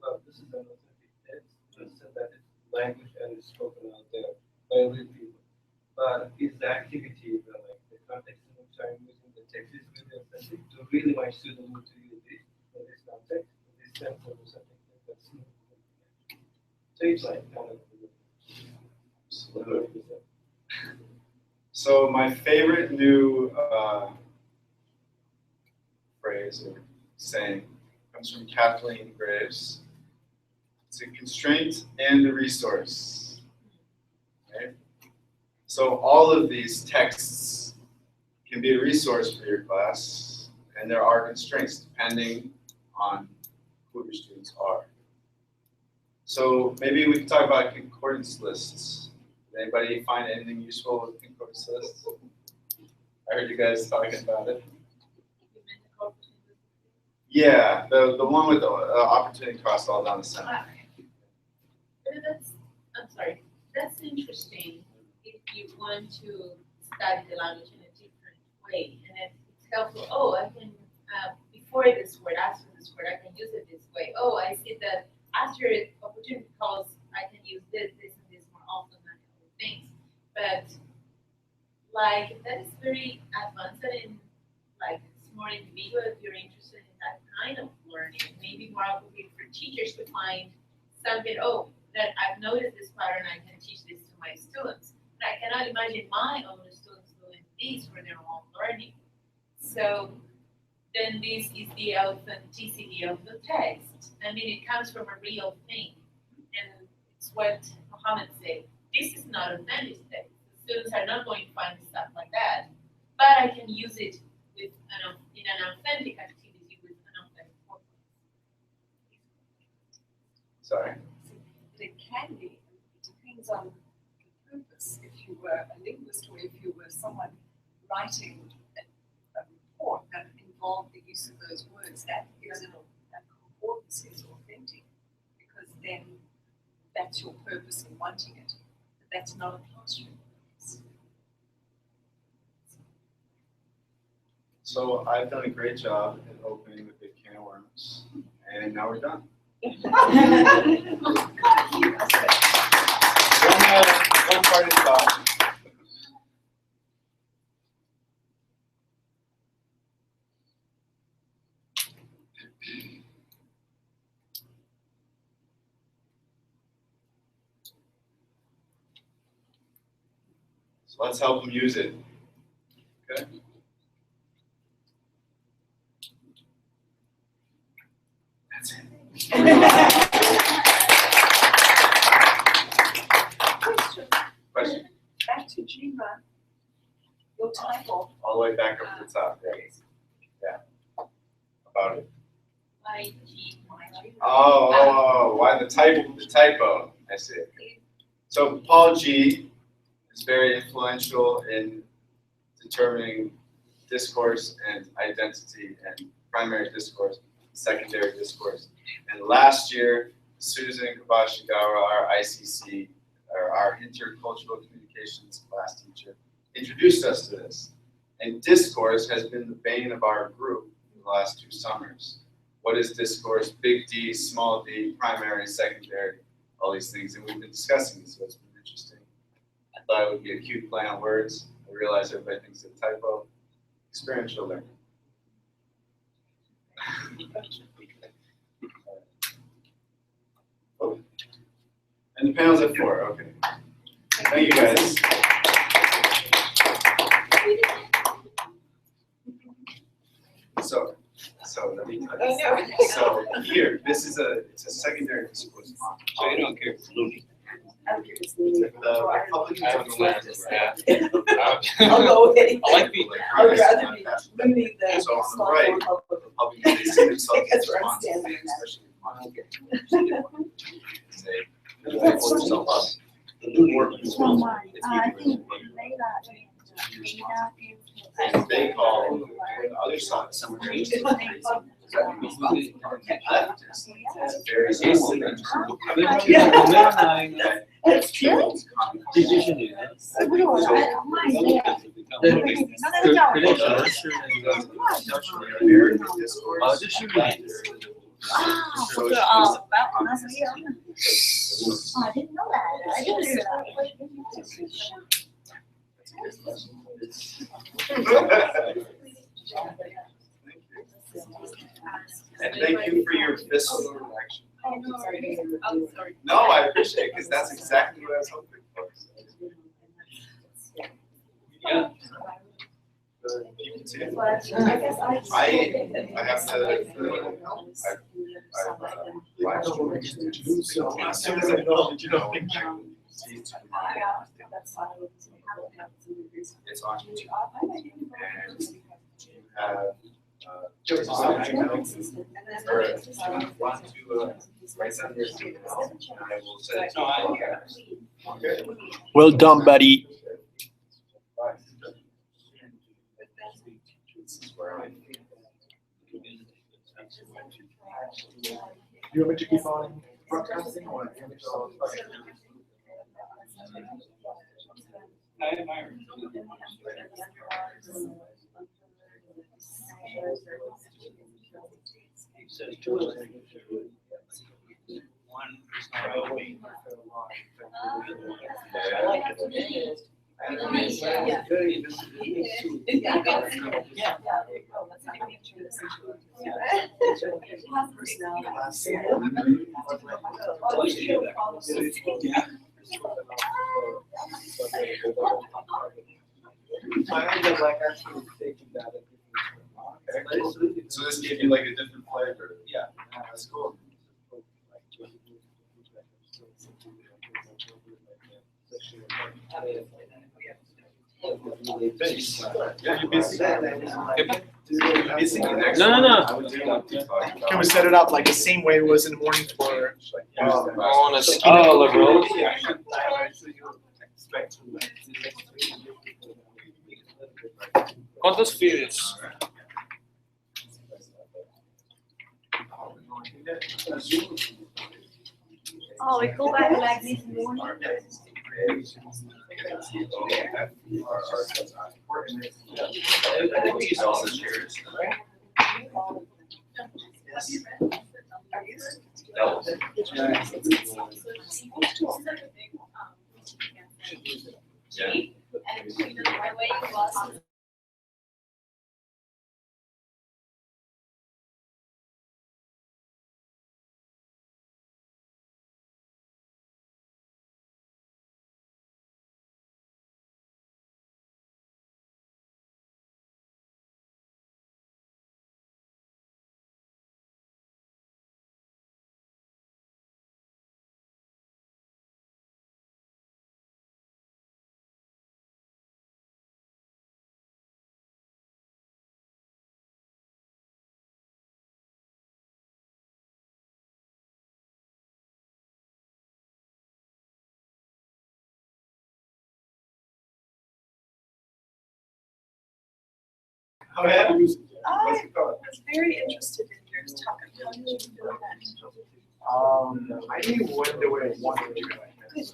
Well, this is an authentic text, so that it's language and it's spoken out there by real people. But is the activity, the context in which I'm using the text is really authentic? Do really my student want to use this in this context, in this sense of something that's not? So it's like kind of. So my favorite new phrase or saying comes from Kathleen Graves. It's a constraint and a resource. Okay? So all of these texts can be a resource for your class, and there are constraints depending on who your students are. So maybe we can talk about concordance lists. Did anybody find anything useful with Pink Course List? I heard you guys talking about it. Yeah, the one with the opportunity cost all down the center. I'm sorry, that's interesting if you want to study the language in a different way. And it's helpful, oh, I can, before this word, after this word, I can use it this way. Oh, I see that after opportunity calls, I can use this, and this more often than other things. But like, that is very advanced and like, it's more individual if you're interested in that kind of learning. Maybe more appropriate for teachers to find something, oh, that I've noticed this pattern, I can teach this to my students. But I cannot imagine my own students doing this for their own learning. So then this is the authenticity of the text. I mean, it comes from a real thing. And it's what Mohammed said. This is not authentic text. The students are not going to find stuff like that. But I can use it with in an authentic activity with an authentic purpose. Sorry. It can be, it depends on the purpose. If you were a linguist or if you were someone writing a report that involved the use of those words, that is that concordance is authentic, because then that's your purpose in wanting it. But that's not a classroom purpose. So I've done a great job at opening the big can of worms, and now we're done. One parting thought. So let's help them use it. Okay. That's it. Question. Back to GMA, your title. All the way back up to the top. Yeah. About it. Oh, why the typo? I see. So Paul G is very influential in determining discourse and identity and primary discourse, secondary discourse. And last year, Susan Kabashigawa, our ICC, or our intercultural communications class teacher, introduced us to this. And discourse has been the bane of our group in the last 2 summers. What is discourse? Big D, small d, primary, secondary, all these things. And we've been discussing this, so it's been interesting. I thought it would be a cute play on words. I realize everybody thinks it's a typo. Experiential learning. Oh. And the panel's at 4, okay. Thank you guys. So let me tell you. So here, it's a secondary discourse model. So you don't care if it's loony. The public I like being I would rather be loony than so on the right, the public they see themselves as responsible, especially and they call the other side somewhere leftists. Very That's true. I didn't know that. I didn't know And thank you for your visceral reaction. I'm sorry. No, I appreciate it because that's exactly what I was hoping for. Yeah. You can see it. I have live stream. So as soon as I know that you don't think it's on YouTube. And you have or want to write down your email, and I will send it to you. Well done, buddy. You want me to keep on broadcasting or? You want me to- okay. So this gave you like a different flavor. Yeah. That's cool. Yeah, you're busy. No. Can we set it up like the same way it was in the morning for? On a scale of road. ¿Cuántos feeds? Oh, we go back like this morning. How about you? I was very interested in your talk. How did you feel that? I didn't went the way I wanted to.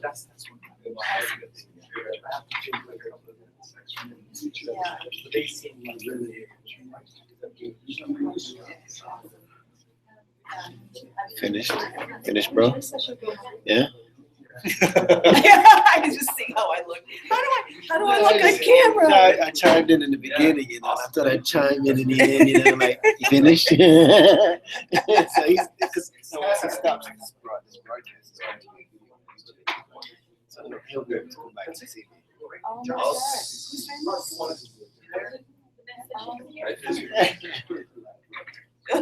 That's what I have to change like a couple of minutes. Yeah. But they seem really. Finished, bro? Yeah? I can just see how I look. How do I look on camera? I chimed in the beginning, you know. I thought I'd chime in the end, you know, like, you finished? So he's, because once he stops this broadcast, so he'll be able to go back to see me. Oh my God. Whose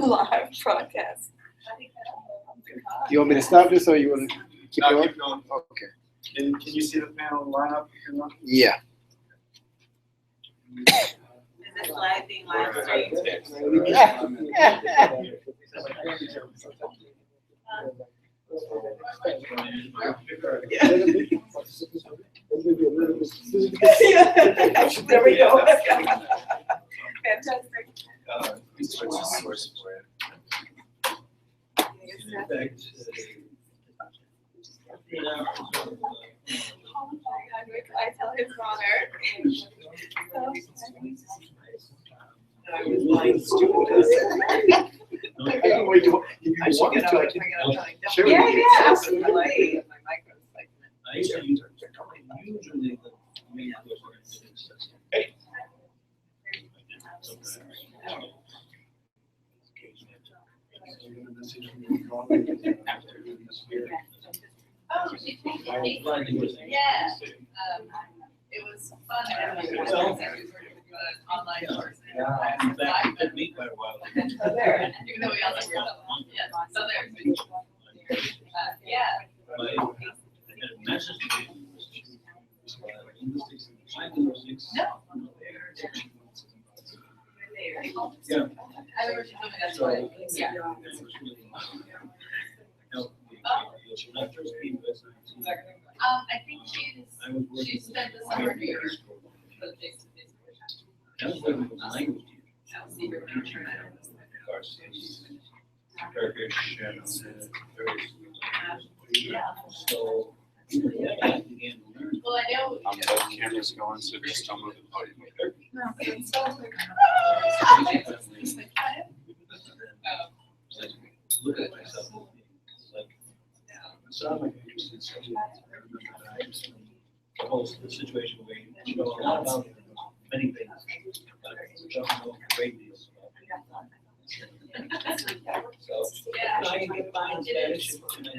live broadcast. Do you want me to stop this or you want to keep No, going? keep going. Okay. Can you see the panel lineup? Yeah. Is this live being live streamed? There we go. Fantastic. Switch the source for it. I tell his honor. Yeah, absolutely. Yeah, it was fun having online course. There, even though we all never, yeah, so there. Yeah. No. Yeah. I remember she told me that's why, yeah. I think she's spent the summer here. For the basic I'll see her return. Turkish and so. Well, I know. Both cameras going, so just don't move the podium. Look at myself. Like, so I'm like, the whole situation where you know a lot about many things, but you don't know a great deal about. So, I can get by in Spanish, and I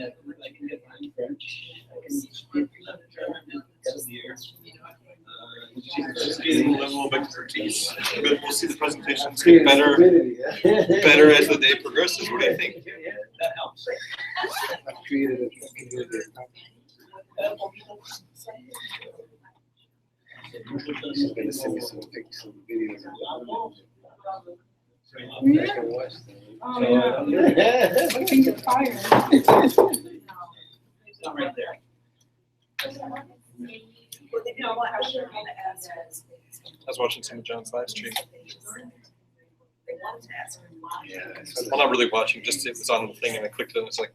can get by in French, I can speak German, that's the year. Just gaining a level of expertise, but we'll see the presentations get better as the day progresses. What do you think? Yeah, that helps. I've created a community. She's gonna send me some pictures, some videos. I can watch them. Oh, yeah. I think it's fire. It's not right there. I was watching some of John's live stream. Yeah. Well, not really watching, just it was on the thing and I clicked it and it's like,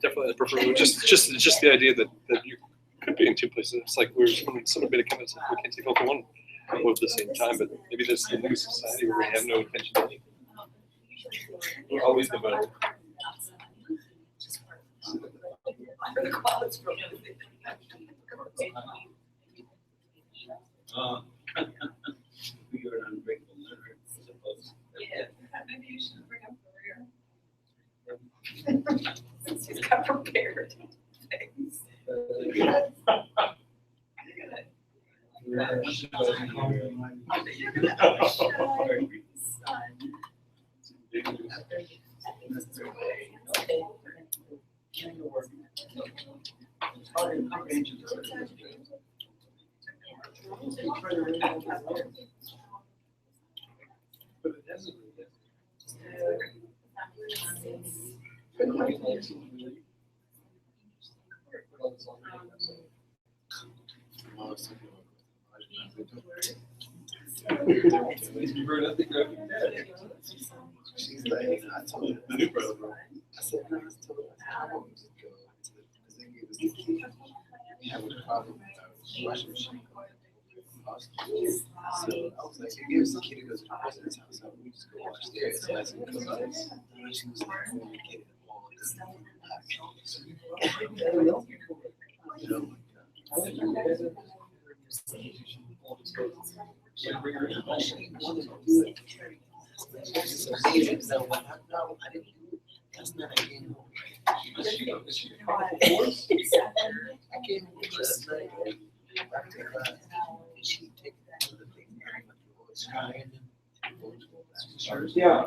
definitely I prefer, just the idea that you could be in two places. It's like someone made a comment, we can't take over one both at the same time, but maybe there's the new society where we have no attention to anything. We're always the better. You're an ungrateful learner, I suppose. Yeah, maybe you should bring up career. She's got prepared. Thanks. She's like, I told her, the new brother, bro. I said, no, I told her, how long did you go to the, because they gave us the key. We have a problem with our washing machine. So I was like, they gave us the key to go to the president's house. So we just go watch there. It's nice and cool. And she was like, communicating all of this. You know, it's amazing. So when I didn't do it, that's not a game. I came in last night. She take that to the big Yeah.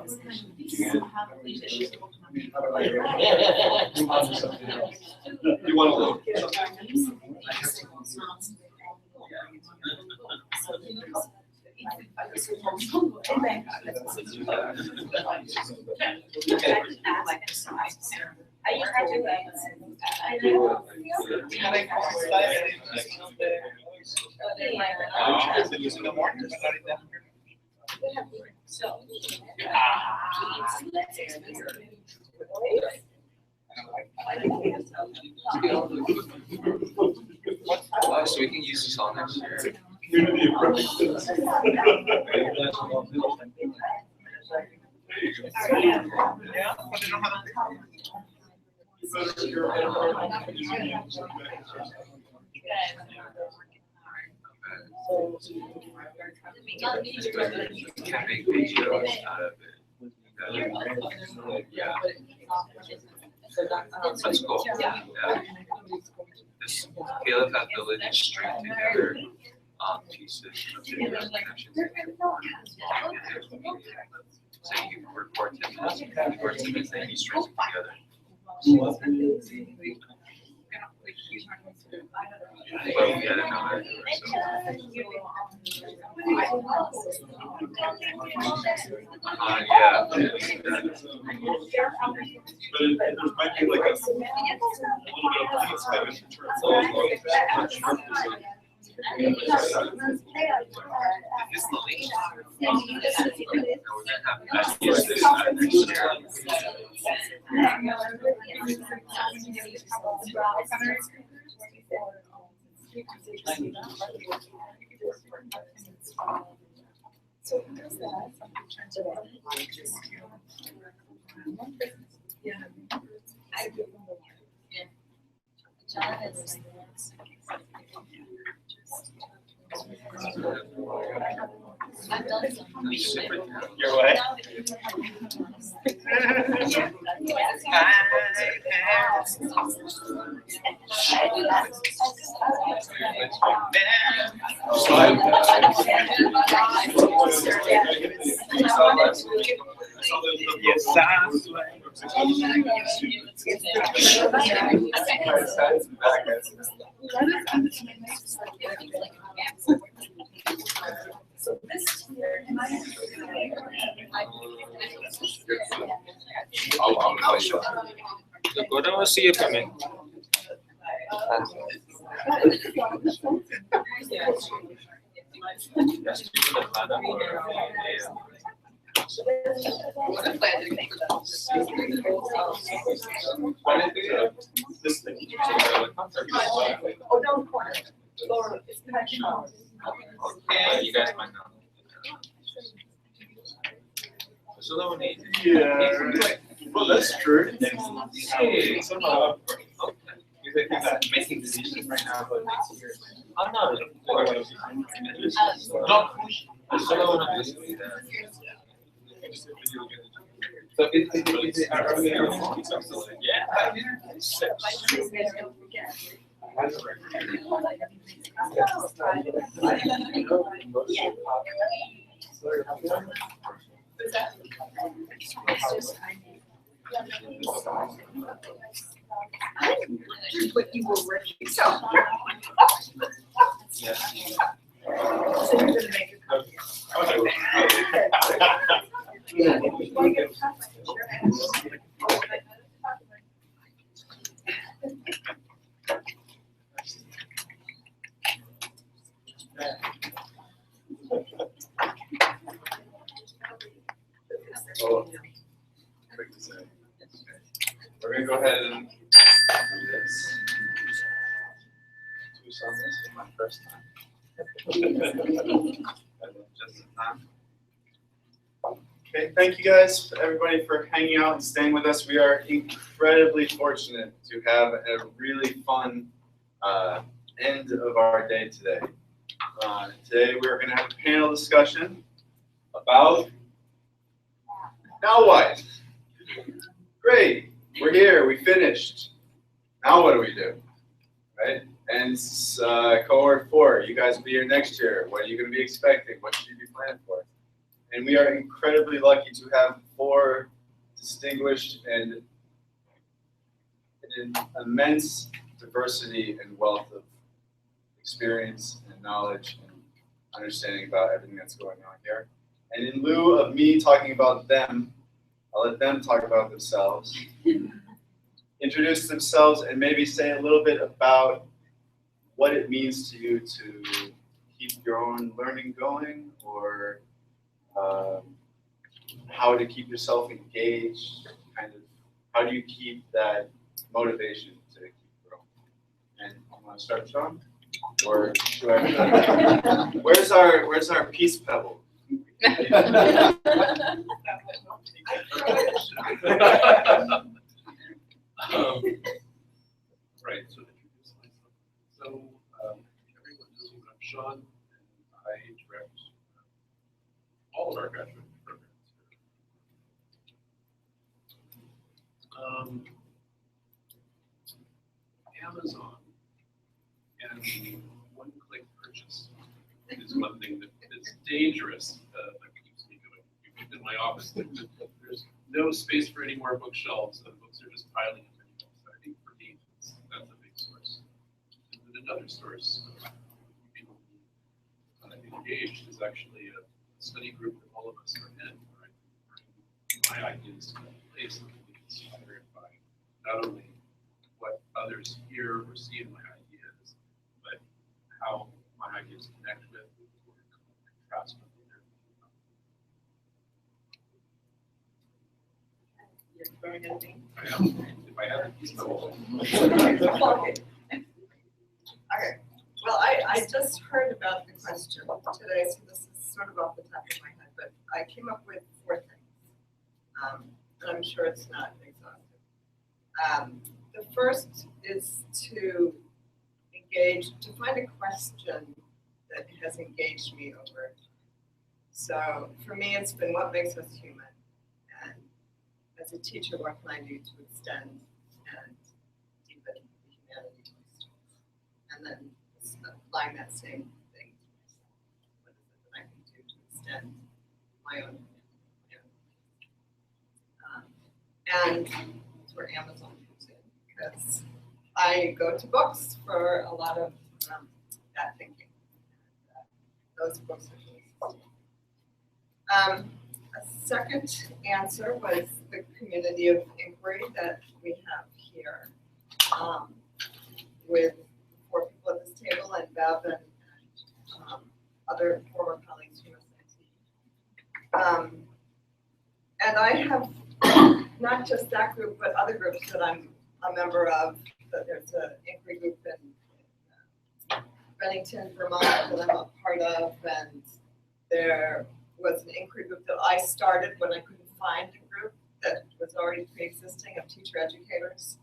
You want to load? So we can use this all next year. Community approach. Can make videos out of it. Yeah. That's cool. Yeah. This Caleb has ability to string together pieces of video connections. So you can record 10 minutes, you can record 10 minutes, and he strings them together. But we had another, so. Yeah. But there might be like a little bit of police Your way? So this year, I'll show. So go down and see you coming. This thing. oh, don't corner. Laura, it's conventional. Yeah, you guys might know. So that one Yeah. Well, that's true. Hey, somehow. You're thinking that making decisions right now, but next year. Oh, no. So is it, are we? Yeah. But you were working, so. Yeah. So you're gonna make Oh, quick to say. We're gonna go ahead and do this. Two on this is my first time. Just in time. Okay, thank you guys, everybody, for hanging out and staying with us. We are incredibly fortunate to have a really fun end of our day today. Today we're going to have a panel discussion about now what? Great, we're here, we finished. Now what do we do? Right? And cohort 4, you guys will be here next year. What are you going to be expecting? What should you be planning for? And we are incredibly lucky to have 4 distinguished and an immense diversity and wealth of experience and knowledge and understanding about everything that's going on here. And in lieu of me talking about them, I'll let them talk about themselves, introduce themselves, and maybe say a little bit about what it means to you to keep your own learning going, or how to keep yourself engaged, kind of how do you keep that motivation to keep growing. And you want to start, Sean? Or should I? Where's our peace pebble? Right, so introduce myself. So, everyone knows me, I'm Sean, and I direct all of our graduate programs here. Amazon and one-click purchase is one thing that is dangerous, that keeps me going. You look in my office, there's no space for any more bookshelves, and books are just piling up. So I think for me, that's a big source. And then another source, people need engaged is actually a study group that all of us are in, right? My ideas to that place and be inspired by not only what others hear or see in my ideas, but how my ideas connect with or contrast with their. You're throwing at me. I am. If I have a piece of Okay. Okay, well, I just heard about the question today, so this is sort of off the top of my head, but I came up with 4 things. And I'm sure it's not exhaustive. The first is to find a question that has engaged me over time. So for me, it's been what makes us human? And as a teacher, what can I do to extend and deepen the humanity of my students? And then applying that same thing to myself. What is it that I can do to extend my own and that's where Amazon comes in, because I go to books for a lot of that thinking. Those books are really a second answer was the community of inquiry that we have here with 4 people at this table and Bev and other former colleagues from SIT. And I have not just that group, but other groups that I'm a member of. That there's an inquiry group in Bennington, Vermont that I'm a part of, and there was an inquiry group that I started when I couldn't find a group that was already pre-existing of teacher educators.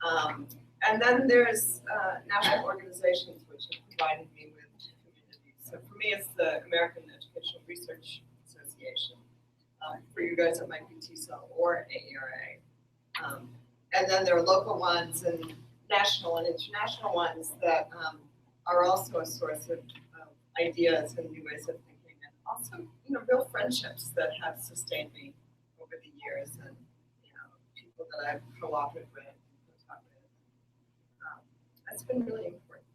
And then there's national organizations which have provided me with communities. So for me, it's the American Educational Research Association. For you guys, it might be TESOL or AERA. And then there are local ones and national and international ones that are also a source of ideas and new ways of thinking, and also, real friendships that have sustained me over the years, and people that I've co-authored with, that's been really important.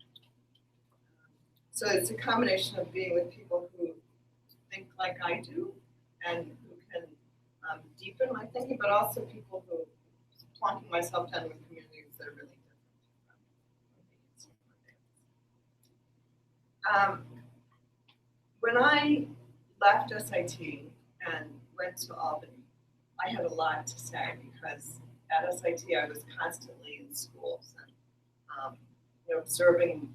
So it's a combination of being with people who think like I do, and who can deepen my thinking, but also people who plonking myself down with communities that are really different. When I left SIT and went to Albany, I had a lot to say because at SIT I was constantly in schools and observing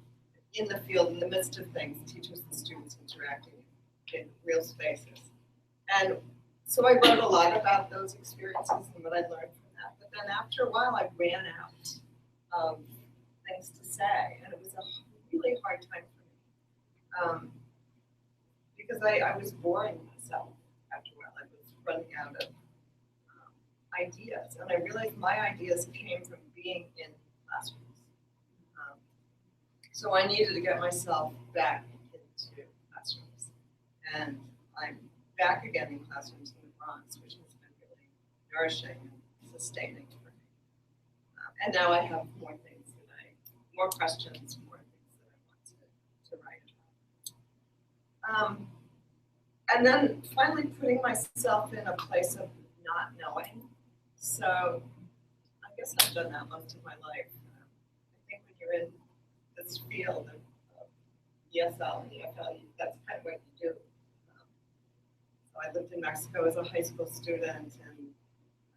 in the field, in the midst of things, teachers and students interacting in real spaces. And so I wrote a lot about those experiences and what I learned from that. But then after a while, I ran out of things to say, and it was a really hard time for me because I was boring myself after a while. I was running out of ideas, and I realized my ideas came from being in classrooms. So I needed to get myself back into classrooms, and I'm back again in classrooms in the Bronx, which has been really nourishing and sustaining for me. And now I have more questions, more things that I want to write about. And then finally putting myself in a place of not knowing. So I guess I've done that most of my life. I think when you're in this field of ESL and EFL, that's kind of what you do. So I lived in Mexico as a high school student, and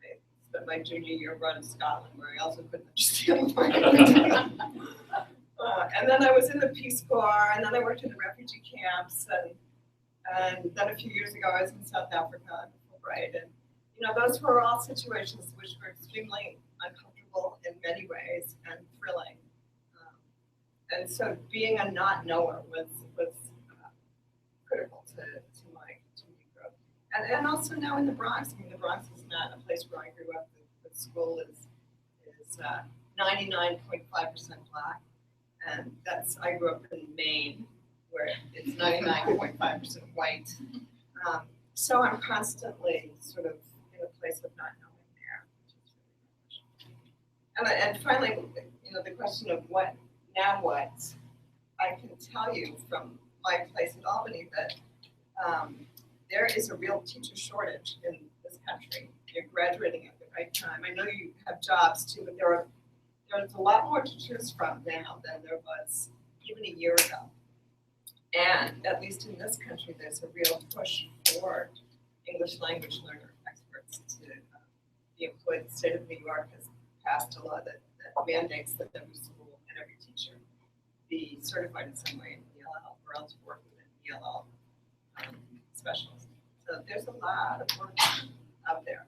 I spent my junior year abroad in Scotland, where I also couldn't understand language. And then I was in the Peace Corps, and then I worked in the refugee camps, and then a few years ago I was in South Africa, Fulbright, and those were all situations which were extremely uncomfortable in many ways and thrilling. And so being a not knower was critical to my growth. And also now in the Bronx, the Bronx is not a place where I grew up. The school is 99.5% Black, and I grew up in Maine, where it's 99.5% white. So I'm constantly sort of in a place of not knowing there, which is really beneficial. And finally, the question of what, I can tell you from my place at Albany that there is a real teacher shortage in this country. You're graduating at the right time. I know you have jobs too, but there's a lot more to choose from now than there was even a year ago. And at least in this country, there's a real push for English language learner experts to be employed. The state of New York has passed a law that mandates that every school and every teacher be certified in some way in ELL or else work with an ELL specialist. So there's a lot of work out there.